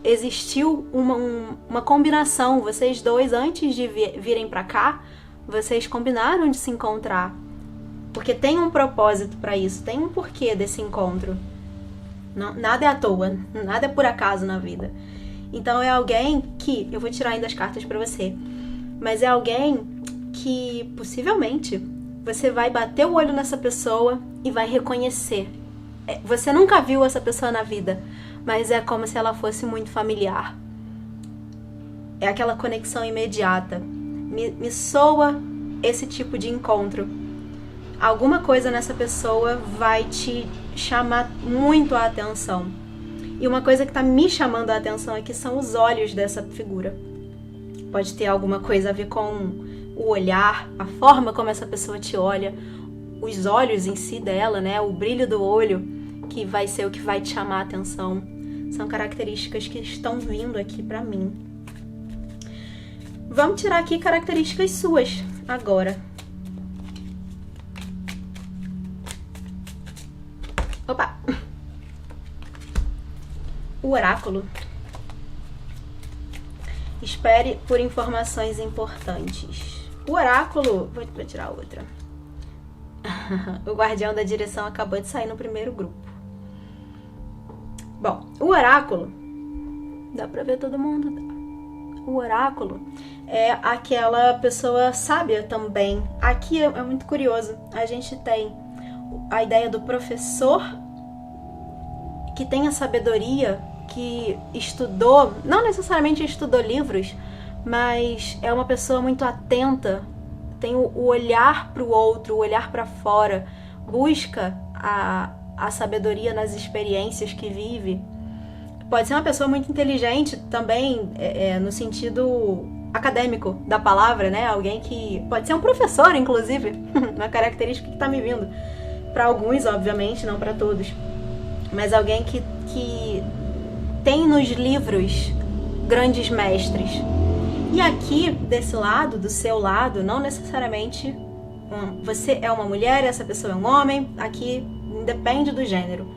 Existiu uma combinação. Vocês dois, antes de virem pra cá, vocês combinaram de se encontrar. Porque tem um propósito pra isso, tem um porquê desse encontro. Não, nada é à toa, nada é por acaso na vida. Então é alguém que... Eu vou tirar ainda as cartas pra você. Mas é alguém que, possivelmente, você vai bater o olho nessa pessoa e vai reconhecer. Você nunca viu essa pessoa na vida, mas é como se ela fosse muito familiar. É aquela conexão imediata. Me soa esse tipo de encontro. Alguma coisa nessa pessoa vai te chamar muito a atenção. E uma coisa que está me chamando a atenção aqui são os olhos dessa figura. Pode ter alguma coisa a ver com o olhar, a forma como essa pessoa te olha, os olhos em si dela, né? O brilho do olho, que vai ser o que vai te chamar a atenção. São características que estão vindo aqui para mim. Vamos tirar aqui características suas agora. Opa! O oráculo. Espere por informações importantes. O oráculo... Vou tirar outra. O guardião da direção acabou de sair no primeiro grupo. Bom, o oráculo... Dá pra ver todo mundo? O oráculo é aquela pessoa sábia também. Aqui é muito curioso. A gente tem a ideia do professor que tem a sabedoria, que estudou, não necessariamente estudou livros, mas é uma pessoa muito atenta, tem o olhar para o outro, o olhar para fora, busca a sabedoria nas experiências que vive. Pode ser uma pessoa muito inteligente também, no sentido acadêmico da palavra, né? Alguém que pode ser um professor, inclusive, uma característica que está me vindo. Para alguns, obviamente, não para todos. Mas alguém que tem nos livros grandes mestres. E aqui, desse lado, do seu lado, não necessariamente você é uma mulher, essa pessoa é um homem, aqui depende do gênero.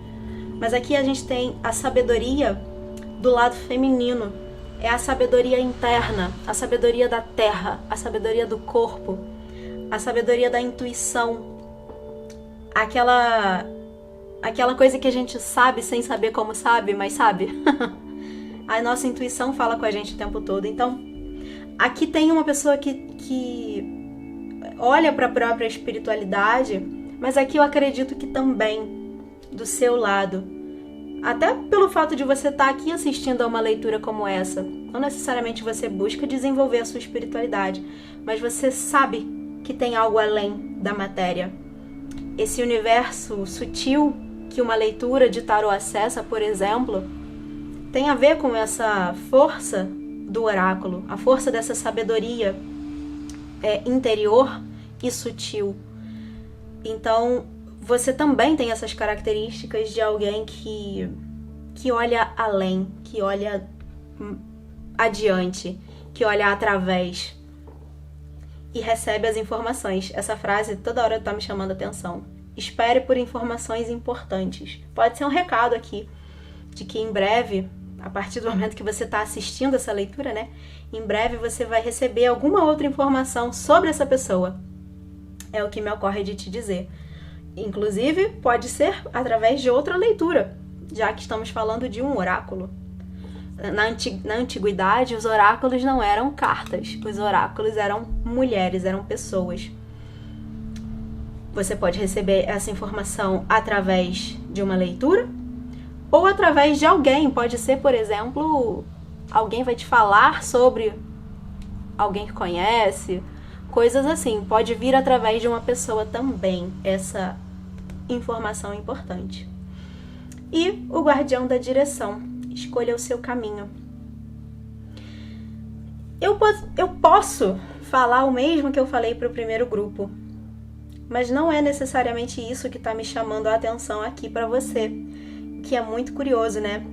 Mas aqui a gente tem a sabedoria do lado feminino. É a sabedoria interna, a sabedoria da terra, a sabedoria do corpo, a sabedoria da intuição. Aquela coisa que a gente sabe sem saber como sabe, mas sabe. A nossa intuição fala com a gente o tempo todo. Então, aqui tem uma pessoa que olha para a própria espiritualidade, Mas aqui eu acredito que também, do seu lado, até pelo fato de você estar aqui assistindo a uma leitura como essa, não necessariamente você busca desenvolver a sua espiritualidade, mas você sabe que tem algo além da matéria. Esse universo sutil que uma leitura de tarô acessa, por exemplo, tem a ver com essa força do oráculo, a força dessa sabedoria interior e sutil. Então, você também tem essas características de alguém que olha além, que olha adiante, que olha através e recebe as informações. Essa frase toda hora está me chamando a atenção. Espere por informações importantes. Pode ser um recado aqui de que em breve, a partir do momento que você está assistindo essa leitura, né? Em breve você vai receber alguma outra informação sobre essa pessoa. É o que me ocorre de te dizer. Inclusive, pode ser através de outra leitura, já que estamos falando de um oráculo. Na antiguidade, os oráculos não eram cartas. Os oráculos eram mulheres, eram pessoas. Você pode receber essa informação através de uma leitura ou através de alguém. Pode ser, por exemplo, alguém vai te falar sobre alguém que conhece, coisas assim. Pode vir através de uma pessoa também, essa informação importante. E o guardião da direção. Escolha o seu caminho. Eu posso falar o mesmo que eu falei para o primeiro grupo, mas não é necessariamente isso que está me chamando a atenção aqui para você, que é muito curioso, né?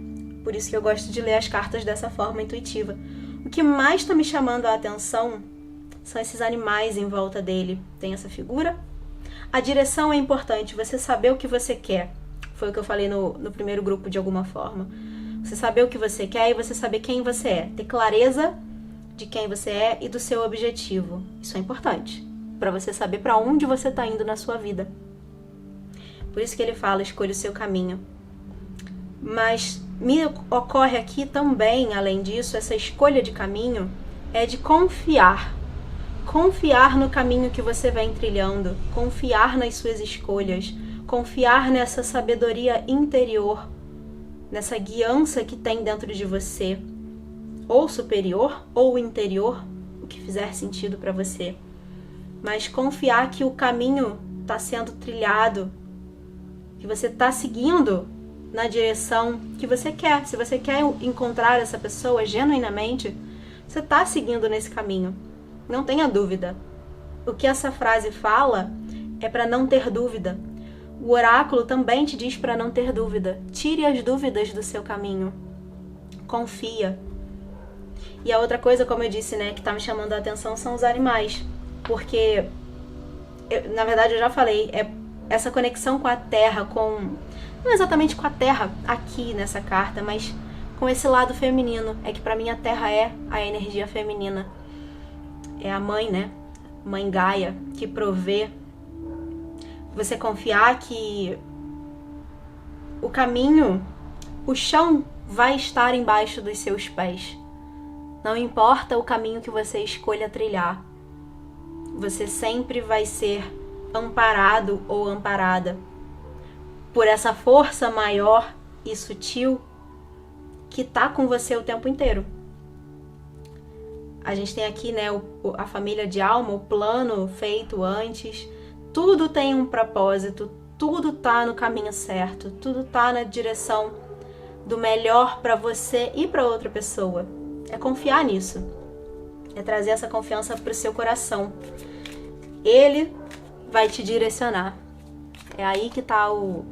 Por isso que eu gosto de ler as cartas dessa forma intuitiva. O que mais está me chamando a atenção são esses animais em volta dele. Tem essa figura. A direção é importante, você saber o que você quer. Foi o que eu falei no primeiro grupo de alguma forma. Você saber o que você quer e você saber quem você é. Ter clareza de quem você é e do seu objetivo. Isso é importante, para você saber para onde você está indo na sua vida. Por isso que ele fala, escolha o seu caminho. Mas me ocorre aqui também, além disso, essa escolha de caminho é de confiar. Confiar no caminho que você vem trilhando. Confiar nas suas escolhas. Confiar nessa sabedoria interior, nessa guiança que tem dentro de você, ou superior ou interior, o que fizer sentido para você. Mas confiar que o caminho está sendo trilhado, que você está seguindo na direção que você quer. Se você quer encontrar essa pessoa genuinamente, você está seguindo nesse caminho. Não tenha dúvida. O que essa frase fala é para não ter dúvida. O oráculo também te diz para não ter dúvida. Tire as dúvidas do seu caminho. Confia. E a outra coisa, como eu disse, né, que está me chamando a atenção são os animais. Porque, na verdade, eu já falei, é essa conexão com a terra, não exatamente com a terra aqui nessa carta, mas com esse lado feminino. É que para mim a terra é a energia feminina. É a mãe, né? Mãe Gaia, que provê. Você confiar que o caminho, o chão vai estar embaixo dos seus pés. Não importa o caminho que você escolha trilhar. Você sempre vai ser amparado ou amparada por essa força maior e sutil que está com você o tempo inteiro. A gente tem aqui, né, a família de alma, o plano feito antes. Tudo tem um propósito, tudo tá no caminho certo, tudo tá na direção do melhor para você e para outra pessoa. É confiar nisso. É trazer essa confiança pro seu coração. Ele vai te direcionar. É aí que tá o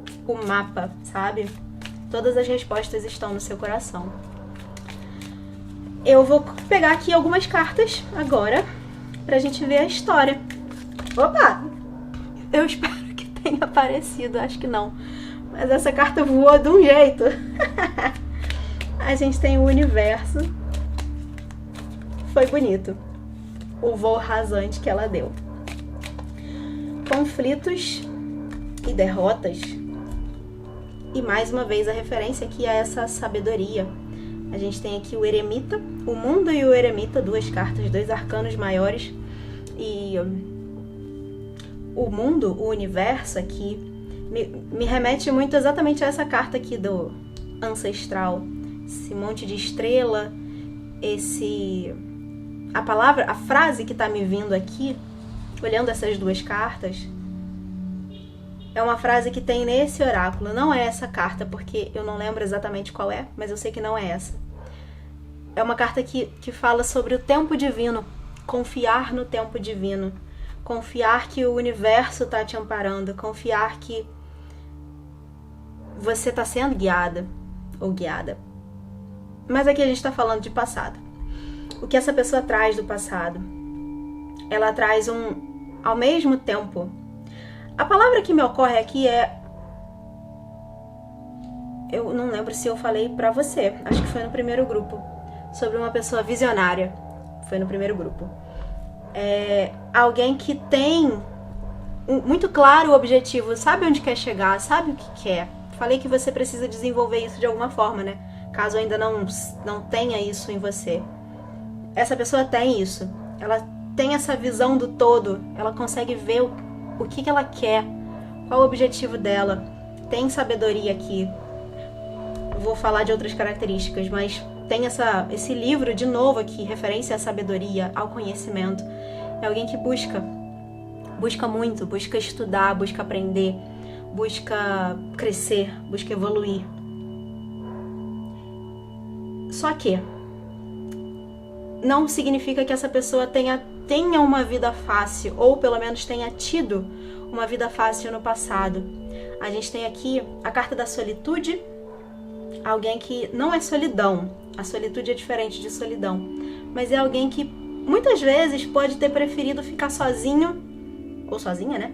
mapa, sabe? Todas as respostas estão no seu coração. Eu vou pegar aqui algumas cartas agora pra gente ver a história. Opa! Eu espero que tenha aparecido, acho que não. Mas essa carta voou de um jeito. A gente tem o universo. Foi bonito. O voo rasante que ela deu. Conflitos e derrotas. E mais uma vez a referência aqui a essa sabedoria. A gente tem aqui o eremita, o mundo e o eremita, duas cartas, dois arcanos maiores. E o mundo, o universo aqui, me remete muito exatamente a essa carta aqui do ancestral. Esse monte de estrela, a frase que tá me vindo aqui, olhando essas duas cartas, é uma frase que tem nesse oráculo. Não é essa carta, porque eu não lembro exatamente qual é, mas eu sei que não é essa. É uma carta que fala sobre o tempo divino, confiar no tempo divino, confiar que o universo está te amparando, confiar que você está sendo guiada ou guiada. Mas aqui a gente está falando de passado. O que essa pessoa traz do passado? Ela traz ao mesmo tempo. A palavra que me ocorre aqui eu não lembro se eu falei pra você, acho que foi no primeiro grupo, sobre uma pessoa visionária. Foi no primeiro grupo. Alguém que tem muito claro o objetivo, sabe onde quer chegar, sabe o que quer. Falei que você precisa desenvolver isso de alguma forma, né? Caso ainda não tenha isso em você. Essa pessoa tem isso. Ela tem essa visão do todo. Ela consegue ver o que ela quer, qual o objetivo dela. Tem sabedoria aqui. Vou falar de outras características, mas tem esse livro de novo aqui, referência à sabedoria, ao conhecimento. É alguém que busca muito, busca estudar, busca aprender, busca crescer, busca evoluir. Só que não significa que essa pessoa tenha uma vida fácil, ou pelo menos tenha tido uma vida fácil no passado. A gente tem aqui a carta da solitude, alguém que não é solidão. A solitude é diferente de solidão, mas é alguém que muitas vezes pode ter preferido ficar sozinho, ou sozinha, né?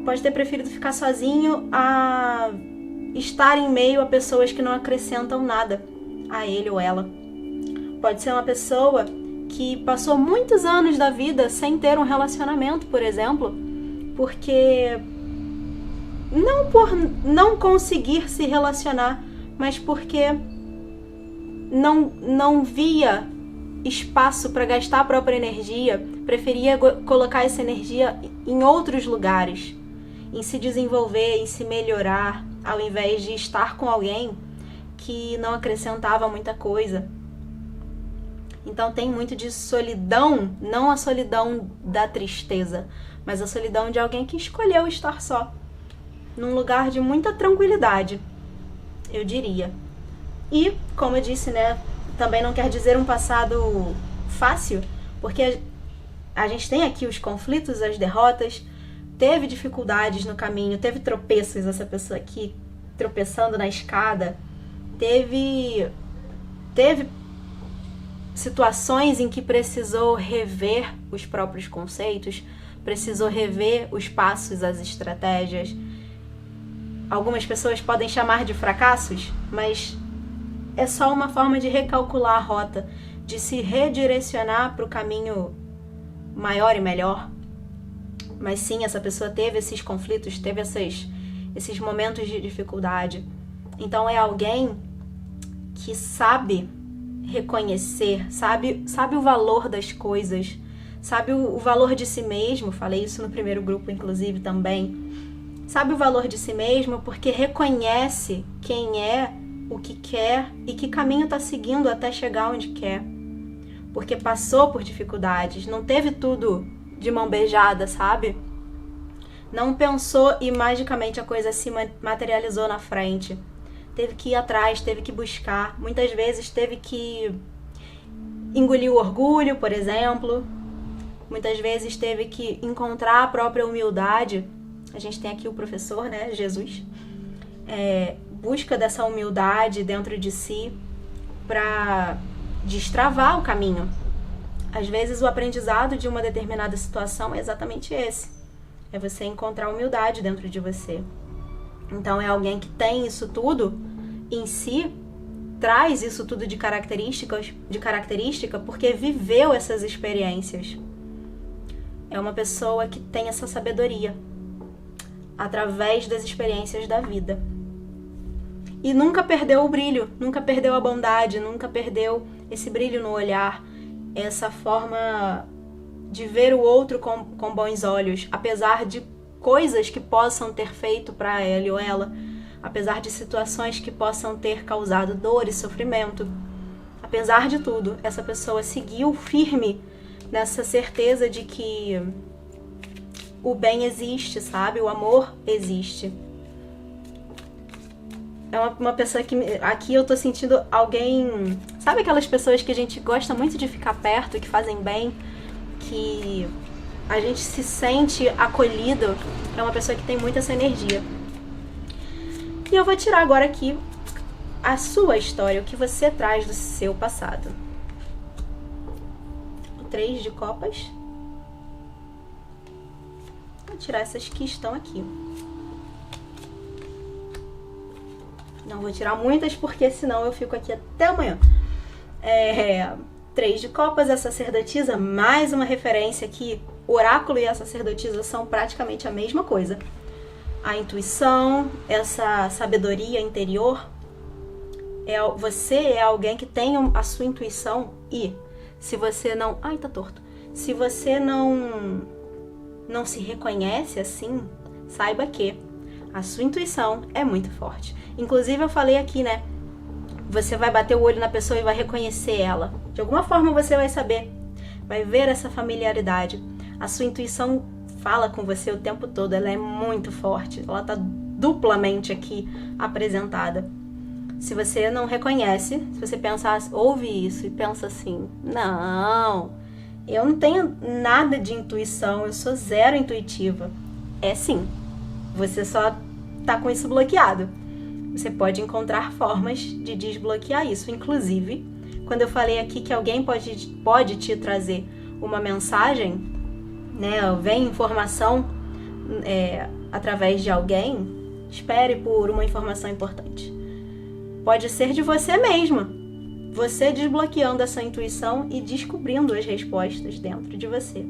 Pode ter preferido ficar sozinho a estar em meio a pessoas que não acrescentam nada a ele ou ela. Pode ser uma pessoa que passou muitos anos da vida sem ter um relacionamento, por exemplo, porque não por não conseguir se relacionar, mas porque não via espaço para gastar a própria energia, preferia colocar essa energia em outros lugares, em se desenvolver, em se melhorar, ao invés de estar com alguém que não acrescentava muita coisa. Então tem muito de solidão, não a solidão da tristeza, mas a solidão de alguém que escolheu estar só, num lugar de muita tranquilidade, eu diria. E, como eu disse, né, também não quer dizer um passado fácil, porque a gente tem aqui os conflitos, as derrotas, teve dificuldades no caminho, teve tropeços, essa pessoa aqui tropeçando na escada, teve situações em que precisou rever os próprios conceitos, precisou rever os passos, as estratégias. Algumas pessoas podem chamar de fracassos, mas é só uma forma de recalcular a rota, de se redirecionar para o caminho maior e melhor. Mas sim, essa pessoa teve esses conflitos, teve esses momentos de dificuldade. Então é alguém que sabe reconhecer, sabe o valor das coisas, sabe o valor de si mesmo. Falei isso no primeiro grupo, inclusive, também. Sabe o valor de si mesmo porque reconhece quem é, o que quer e que caminho está seguindo até chegar onde quer. Porque passou por dificuldades, não teve tudo de mão beijada, sabe? Não pensou e magicamente a coisa se materializou na frente. Teve que ir atrás, teve que buscar. Muitas vezes teve que engolir o orgulho, por exemplo. Muitas vezes teve que encontrar a própria humildade. A gente tem aqui o professor, né, Jesus. Busca dessa humildade dentro de si para destravar o caminho. Às vezes o aprendizado de uma determinada situação é exatamente esse. É você encontrar humildade dentro de você. Então é alguém que tem isso tudo em si, traz isso tudo de característica porque viveu essas experiências. É uma pessoa que tem essa sabedoria através das experiências da vida. E nunca perdeu o brilho, nunca perdeu a bondade, nunca perdeu esse brilho no olhar, essa forma de ver o outro com bons olhos, apesar de coisas que possam ter feito para ele ou ela, apesar de situações que possam ter causado dor e sofrimento. Apesar de tudo, essa pessoa seguiu firme nessa certeza de que o bem existe, sabe? O amor existe. É uma pessoa que... Aqui eu tô sentindo alguém... Sabe aquelas pessoas que a gente gosta muito de ficar perto, que fazem bem, que a gente se sente acolhido? É uma pessoa que tem muita essa energia. E eu vou tirar agora aqui a sua história, o que você traz do seu passado. O 3 de copas. Vou tirar essas que estão aqui. Não vou tirar muitas, porque senão eu fico aqui até amanhã. 3 de copas, a sacerdotisa, mais uma referência aqui. O oráculo e a sacerdotisa são praticamente a mesma coisa. A intuição, essa sabedoria interior. Você é alguém que tem a sua intuição, e se você não... Ai, tá torto. Se você não se reconhece assim, saiba que a sua intuição é muito forte. Inclusive eu falei aqui, né? Você vai bater o olho na pessoa e vai reconhecer ela. De alguma forma você vai saber, vai ver essa familiaridade. A sua intuição fala com você o tempo todo, ela é muito forte. Ela tá duplamente aqui apresentada. Se você não reconhece, se você pensar, ouve isso e pensa assim, não, eu não tenho nada de intuição, eu sou zero intuitiva. É sim, você só tá com isso bloqueado. Você pode encontrar formas de desbloquear isso. Inclusive, quando eu falei aqui que alguém pode te trazer uma mensagem, né, vem informação através de alguém, espere por uma informação importante. Pode ser de você mesma. Você desbloqueando essa intuição e descobrindo as respostas dentro de você.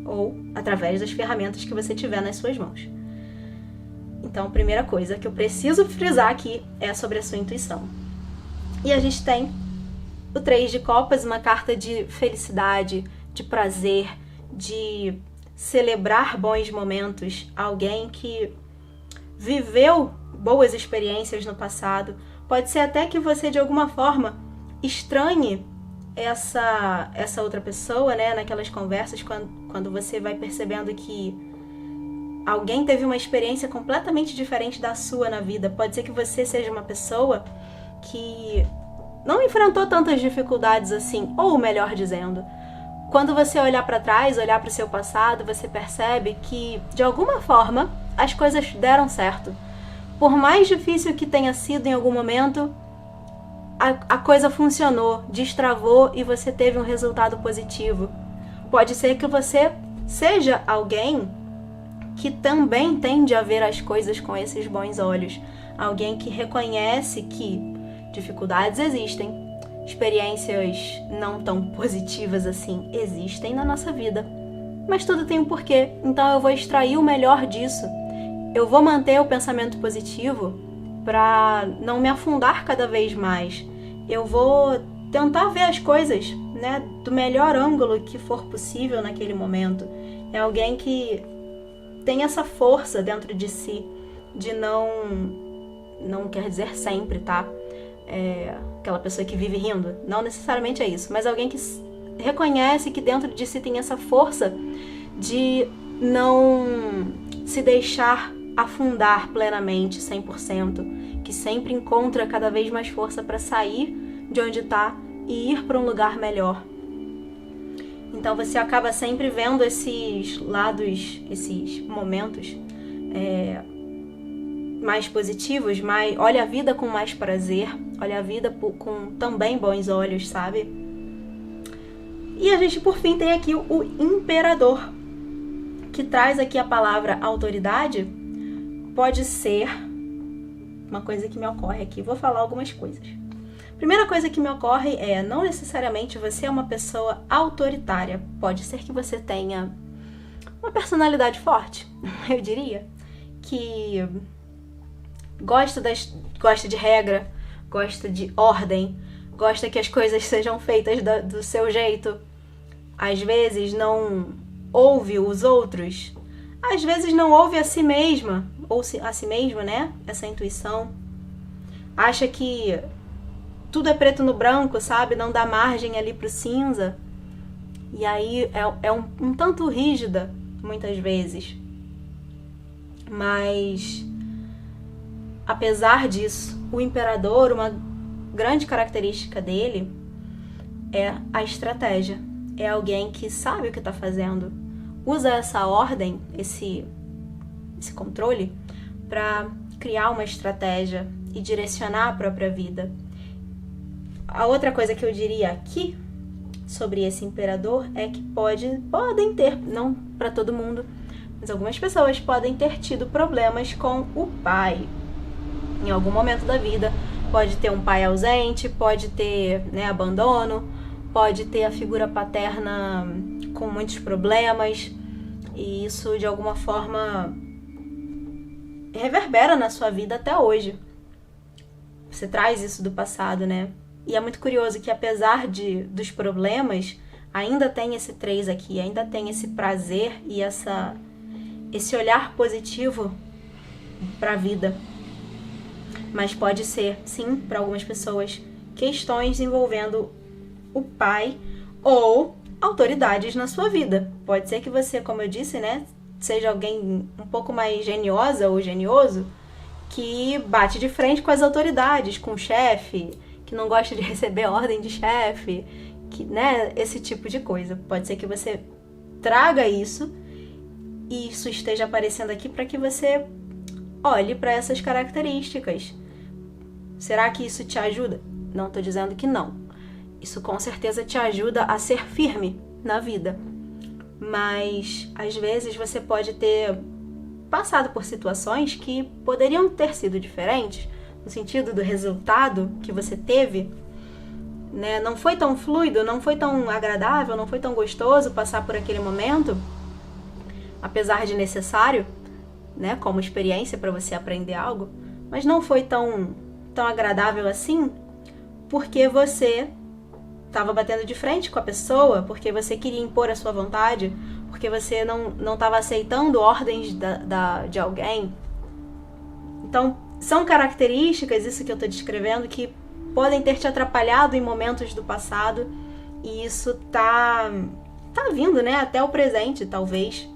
Ou através das ferramentas que você tiver nas suas mãos. Então, a primeira coisa que eu preciso frisar aqui é sobre a sua intuição. E a gente tem o 3 de copas, uma carta de felicidade, de prazer, de celebrar bons momentos. Alguém que viveu boas experiências no passado. Pode ser até que você, de alguma forma, estranhe essa outra pessoa, né? Naquelas conversas, quando você vai percebendo que alguém teve uma experiência completamente diferente da sua na vida. Pode ser que você seja uma pessoa que não enfrentou tantas dificuldades assim, ou melhor dizendo, quando você olhar para trás, olhar para o seu passado, você percebe que, de alguma forma, as coisas deram certo. Por mais difícil que tenha sido em algum momento, a coisa funcionou, destravou e você teve um resultado positivo. Pode ser que você seja alguém que também tende a ver as coisas com esses bons olhos. Alguém que reconhece que dificuldades existem, experiências não tão positivas assim existem na nossa vida. Mas tudo tem um porquê, então eu vou extrair o melhor disso. Eu vou manter o pensamento positivo para não me afundar cada vez mais. Eu vou tentar ver as coisas, né, do melhor ângulo que for possível naquele momento. É alguém que tem essa força dentro de si de não quer dizer sempre, tá? Aquela pessoa que vive rindo. Não necessariamente é isso, mas alguém que reconhece que dentro de si tem essa força de não se deixar afundar plenamente, 100%, que sempre encontra cada vez mais força para sair de onde está e ir para um lugar melhor. Então você acaba sempre vendo esses lados, esses momentos mais positivos, olha a vida com mais prazer, olha a vida com também bons olhos, sabe? E a gente, por fim, tem aqui o Imperador, que traz aqui a palavra autoridade. Pode ser uma coisa que me ocorre aqui. Vou falar algumas coisas. Primeira coisa que me ocorre não necessariamente você é uma pessoa autoritária. Pode ser que você tenha uma personalidade forte, eu diria, que gosta de regra, gosta de ordem, gosta que as coisas sejam feitas do seu jeito. Às vezes não ouve os outros. às vezes não ouve a si mesma, ou a si mesmo, né? Essa intuição. Acha que tudo é preto no branco, sabe? Não dá margem ali pro cinza. E aí é um tanto rígida, muitas vezes. Mas, apesar disso, o imperador, uma grande característica dele é a estratégia. É alguém que sabe o que está fazendo. Usa essa ordem, esse controle, para criar uma estratégia e direcionar a própria vida. A outra coisa que eu diria aqui sobre esse imperador é que podem ter, não para todo mundo, mas algumas pessoas podem ter tido problemas com o pai. Em algum momento da vida, pode ter um pai ausente, pode ter, né, abandono, pode ter a figura paterna com muitos problemas, e isso de alguma forma reverbera na sua vida até hoje. Você traz isso do passado, né? E é muito curioso que apesar dos problemas, ainda tem esse 3 aqui, ainda tem esse prazer e esse olhar positivo para a vida. Mas pode ser, sim, para algumas pessoas, questões envolvendo o pai ou autoridades na sua vida. Pode ser que você, como eu disse, né, seja alguém um pouco mais geniosa ou genioso, que bate de frente com as autoridades, com o chefe, que não gosta de receber ordem de chefe, que, né, esse tipo de coisa. Pode ser que você traga isso e isso esteja aparecendo aqui para que você olhe para essas características. Será que isso te ajuda? Não estou dizendo que não. Isso com certeza te ajuda a ser firme na vida. Mas, às vezes, você pode ter passado por situações que poderiam ter sido diferentes, no sentido do resultado que você teve, né? Não foi tão fluido, não foi tão agradável, não foi tão gostoso passar por aquele momento, apesar de necessário, né, como experiência para você aprender algo, mas não foi tão agradável assim, porque você estava batendo de frente com a pessoa, porque você queria impor a sua vontade, porque você não estava aceitando ordens de alguém. Então, são características, isso que eu estou descrevendo, que podem ter te atrapalhado em momentos do passado, e isso tá vindo, né, até o presente, talvez.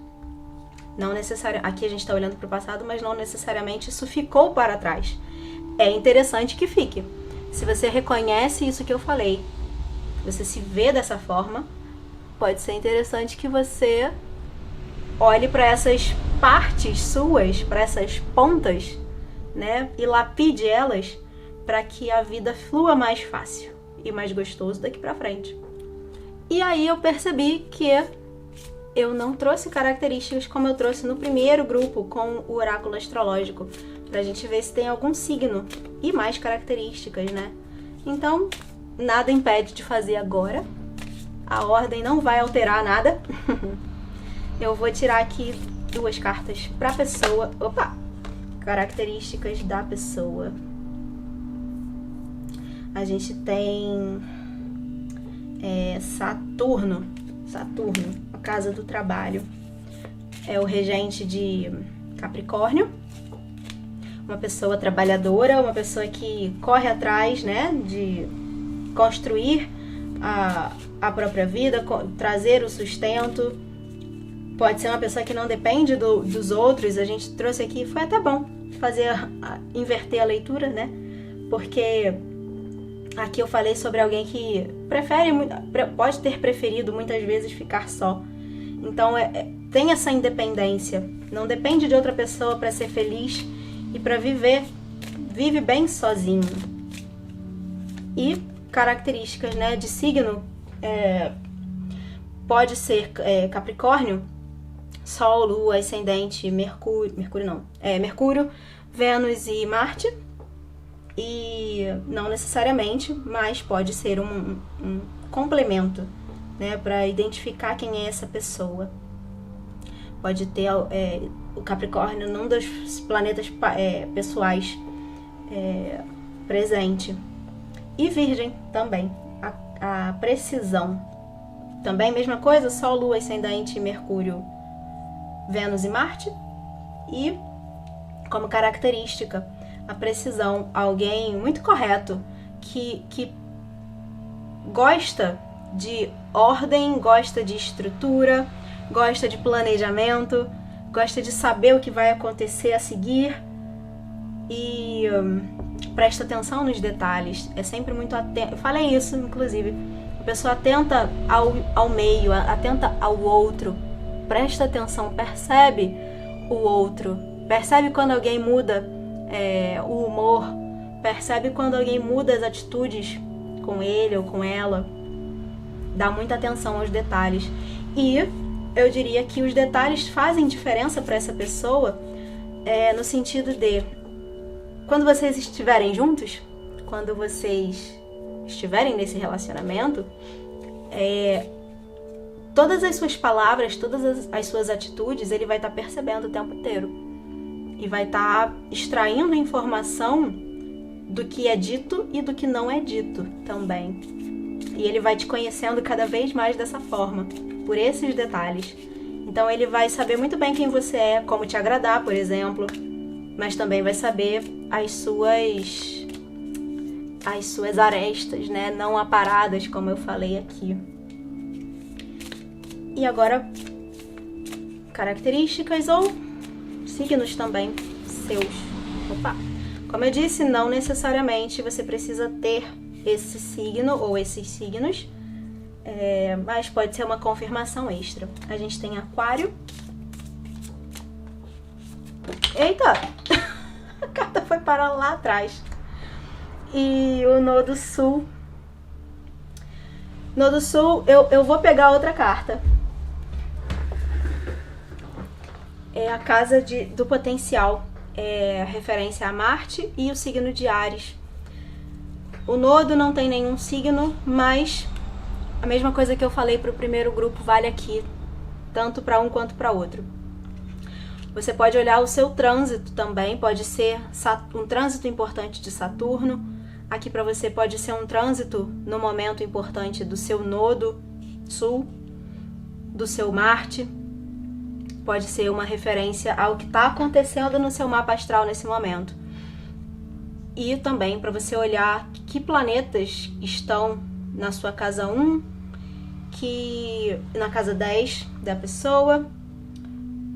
Não necessariamente, aqui a gente está olhando para o passado, mas não necessariamente isso ficou para trás. É interessante que fique. Se você reconhece isso que eu falei, você se vê dessa forma, pode ser interessante que você olhe para essas partes suas, para essas pontas, né, e lapide elas para que a vida flua mais fácil e mais gostoso daqui para frente. E aí eu percebi que eu não trouxe características como eu trouxe no primeiro grupo com o oráculo astrológico, pra gente ver se tem algum signo e mais características, né? Então, nada impede de fazer agora. A ordem não vai alterar nada. Eu vou tirar aqui 2 cartas pra pessoa. Opa! Características da pessoa. A gente tem Saturno, a casa do trabalho. É o regente de Capricórnio. Uma pessoa trabalhadora, uma pessoa que corre atrás, né, de construir a própria vida, trazer o sustento. Pode ser uma pessoa que não depende dos outros. A gente trouxe aqui, foi até bom inverter a leitura, né? Porque aqui eu falei sobre alguém que pode ter preferido muitas vezes ficar só. Então tem essa independência. Não depende de outra pessoa para ser feliz e para vive bem sozinho. E características, né, de signo, pode ser Capricórnio, Sol, Lua, Ascendente, Mercúrio, Vênus e Marte. E não necessariamente, mas pode ser um complemento, né, para identificar quem é essa pessoa. Pode ter o Capricórnio num dos planetas pessoais presente. E Virgem também, a precisão. Também mesma coisa, Sol, Lua, Ascendente, Mercúrio Vênus e Marte. E como característica, a precisão, alguém muito correto, que gosta de ordem, gosta de estrutura, gosta de planejamento, gosta de saber o que vai acontecer a seguir e presta atenção nos detalhes, é sempre muito atento. Eu falei isso, inclusive, a pessoa atenta ao meio, atenta ao outro, presta atenção, percebe o outro, percebe quando alguém muda o humor, percebe quando alguém muda as atitudes com ele ou com ela, dá muita atenção aos detalhes. E eu diria que os detalhes fazem diferença para essa pessoa, no sentido de, quando vocês estiverem juntos, quando vocês estiverem nesse relacionamento, todas as suas palavras, todas as suas atitudes, ele vai estar percebendo o tempo inteiro. E vai estar extraindo informação do que é dito e do que não é dito também. E ele vai te conhecendo cada vez mais dessa forma, por esses detalhes. Então ele vai saber muito bem quem você é, como te agradar, por exemplo, mas também vai saber as suas arestas, né, não aparadas, como eu falei aqui. E agora, características ou signos também seus. Como eu disse, não necessariamente você precisa ter esse signo ou esses signos, mas pode ser uma confirmação extra. A gente tem Aquário. Eita! A carta foi parar lá atrás. E o Nodo Sul. Nodo Sul, eu vou pegar outra carta. É a casa do potencial, referência a Marte e o signo de Áries. O nodo não tem nenhum signo, mas a mesma coisa que eu falei para o primeiro grupo vale aqui, tanto para um quanto para outro. Você pode olhar o seu trânsito também, pode ser um trânsito importante de Saturno. Aqui para você pode ser um trânsito no momento importante do seu nodo sul, do seu Marte. Pode ser uma referência ao que está acontecendo no seu mapa astral nesse momento. E também para você olhar que planetas estão na sua casa 1, na casa 10 da pessoa,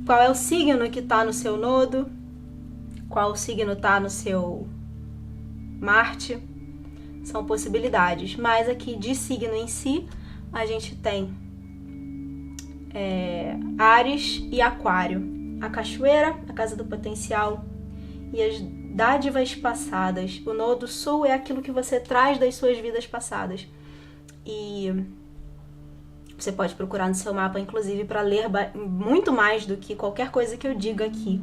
qual é o signo que está no seu nodo, qual signo está no seu Marte. São possibilidades, mas aqui de signo em si, a gente tem Áries e Aquário, a cachoeira, a casa do potencial e as dádivas passadas. O Nodo Sul é aquilo que você traz das suas vidas passadas. E você pode procurar no seu mapa, inclusive, para ler muito mais do que qualquer coisa que eu diga aqui.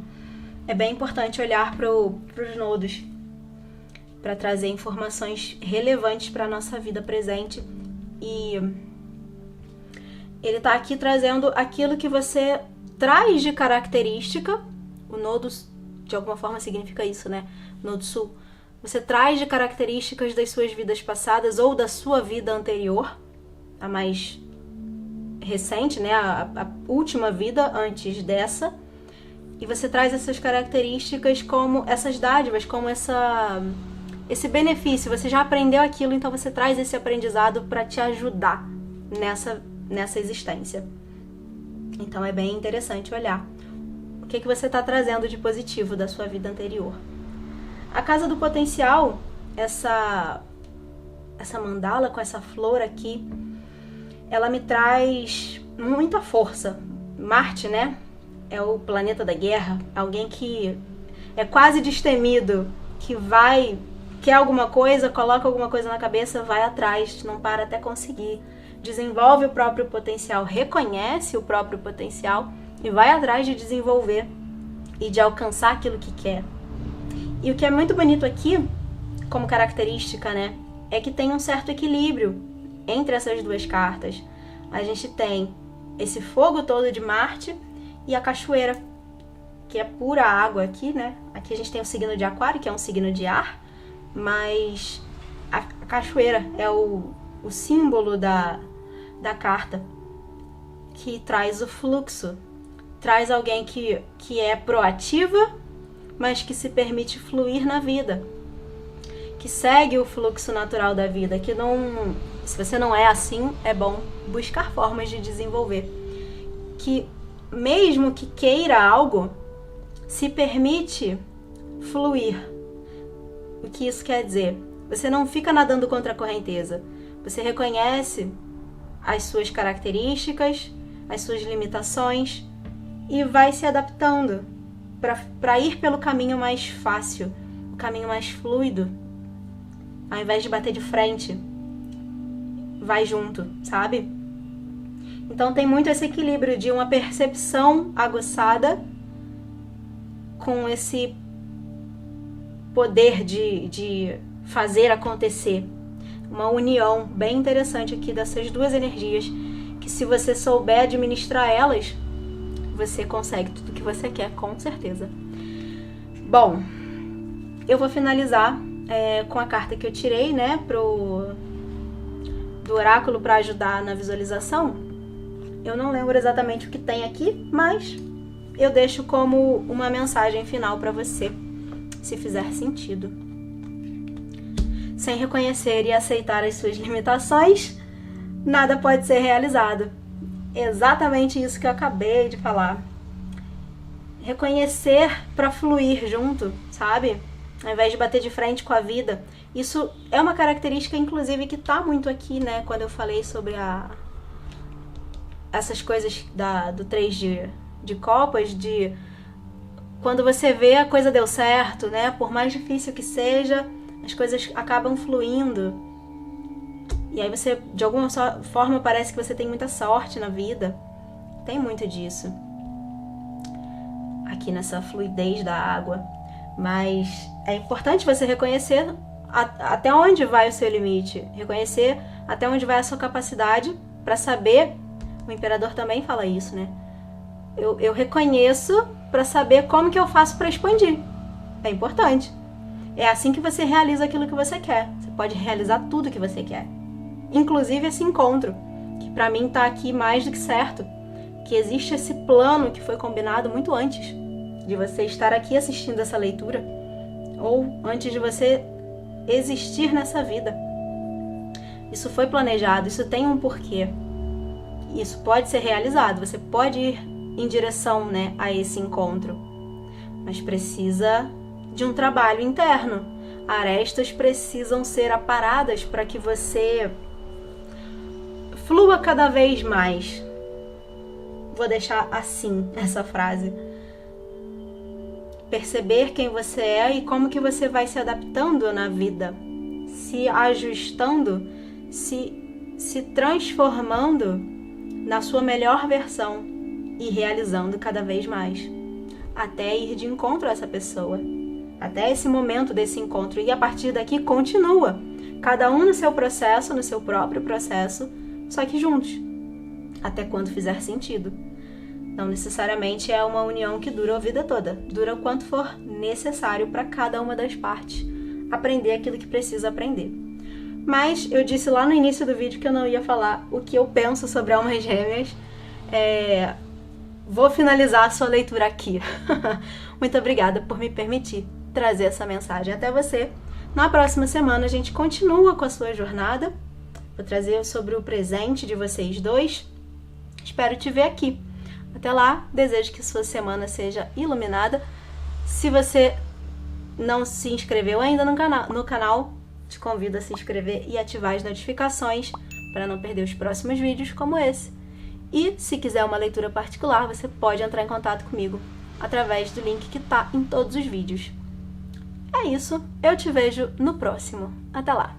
É bem importante olhar para os nodos, para trazer informações relevantes para a nossa vida presente. E ele está aqui trazendo aquilo que você traz de característica. O nodo, de alguma forma, significa isso, né? Nodo Sul. Você traz de características das suas vidas passadas ou da sua vida anterior, a mais recente, né? A última vida antes dessa. E você traz essas características como essas dádivas, como esse benefício. Você já aprendeu aquilo, então você traz esse aprendizado para te ajudar nessa existência. Então é bem interessante olhar o que você está trazendo de positivo da sua vida anterior. A casa do potencial, essa mandala com essa flor aqui, ela me traz muita força. Marte, né? É o planeta da guerra, alguém que é quase destemido, que quer alguma coisa, coloca alguma coisa na cabeça, vai atrás, não para até conseguir. Desenvolve o próprio potencial, reconhece o próprio potencial e vai atrás de desenvolver e de alcançar aquilo que quer. E o que é muito bonito aqui, como característica, né, é que tem um certo equilíbrio entre essas duas cartas. A gente tem esse fogo todo de Marte e a cachoeira, que é pura água aqui, né? Aqui a gente tem o signo de Aquário, que é um signo de ar, mas a cachoeira é o símbolo da carta, que traz o fluxo, traz alguém que é proativa, mas que se permite fluir na vida, que segue o fluxo natural da vida, que não... Se você não é assim, é bom buscar formas de desenvolver. Que mesmo que queira algo, se permite fluir. O que isso quer dizer? Você não fica nadando contra a correnteza. Você reconhece as suas características, as suas limitações e vai se adaptando para ir pelo caminho mais fácil, o caminho mais fluido. Ao invés de bater de frente, vai junto, sabe? Então tem muito esse equilíbrio de uma percepção aguçada com esse poder de fazer acontecer. Uma união bem interessante aqui dessas duas energias, que se você souber administrar elas, você consegue tudo que você quer, com certeza. Bom, eu vou finalizar com a carta que eu tirei, né, do oráculo para ajudar na visualização. Eu não lembro exatamente o que tem aqui, mas eu deixo como uma mensagem final para você, se fizer sentido. Sem reconhecer e aceitar as suas limitações, nada pode ser realizado. Exatamente isso que eu acabei de falar. Reconhecer para fluir junto, sabe? Ao invés de bater de frente com a vida. Isso é uma característica, inclusive, que tá muito aqui, né? Quando eu falei sobre essas coisas do 3 de copas, de quando você vê a coisa deu certo, né? Por mais difícil que seja, as coisas acabam fluindo. E aí você, de alguma forma, parece que você tem muita sorte na vida. Tem muito disso. Aqui nessa fluidez da água. Mas é importante você reconhecer até onde vai o seu limite. Reconhecer até onde vai a sua capacidade para saber. O imperador também fala isso, né? Eu reconheço para saber como que eu faço para expandir. É importante. É assim que você realiza aquilo que você quer. Você pode realizar tudo que você quer. Inclusive esse encontro, que para mim tá aqui mais do que certo. Que existe esse plano que foi combinado muito antes de você estar aqui assistindo essa leitura, ou antes de você existir nessa vida. Isso foi planejado, isso tem um porquê. Isso pode ser realizado, você pode ir em direção, né, a esse encontro. Mas precisa de um trabalho interno. Arestas precisam ser aparadas para que você flua cada vez mais. Vou deixar assim essa frase. Perceber quem você é e como que você vai se adaptando na vida, se ajustando, se transformando na sua melhor versão e realizando cada vez mais, até ir de encontro a essa pessoa, até esse momento desse encontro, e a partir daqui continua, cada um no seu processo, no seu próprio processo, só que juntos, até quando fizer sentido. Não necessariamente é uma união que dura a vida toda. Dura o quanto for necessário para cada uma das partes aprender aquilo que precisa aprender. Mas eu disse lá no início do vídeo que eu não ia falar o que eu penso sobre almas gêmeas. Vou finalizar a sua leitura aqui. Muito obrigada por me permitir trazer essa mensagem até você. Na próxima semana a gente continua com a sua jornada. Vou trazer sobre o presente de vocês dois. Espero te ver aqui. Até lá, desejo que sua semana seja iluminada. Se você não se inscreveu ainda no canal, te convido a se inscrever e ativar as notificações para não perder os próximos vídeos como esse. E se quiser uma leitura particular, você pode entrar em contato comigo através do link que está em todos os vídeos. É isso, eu te vejo no próximo. Até lá!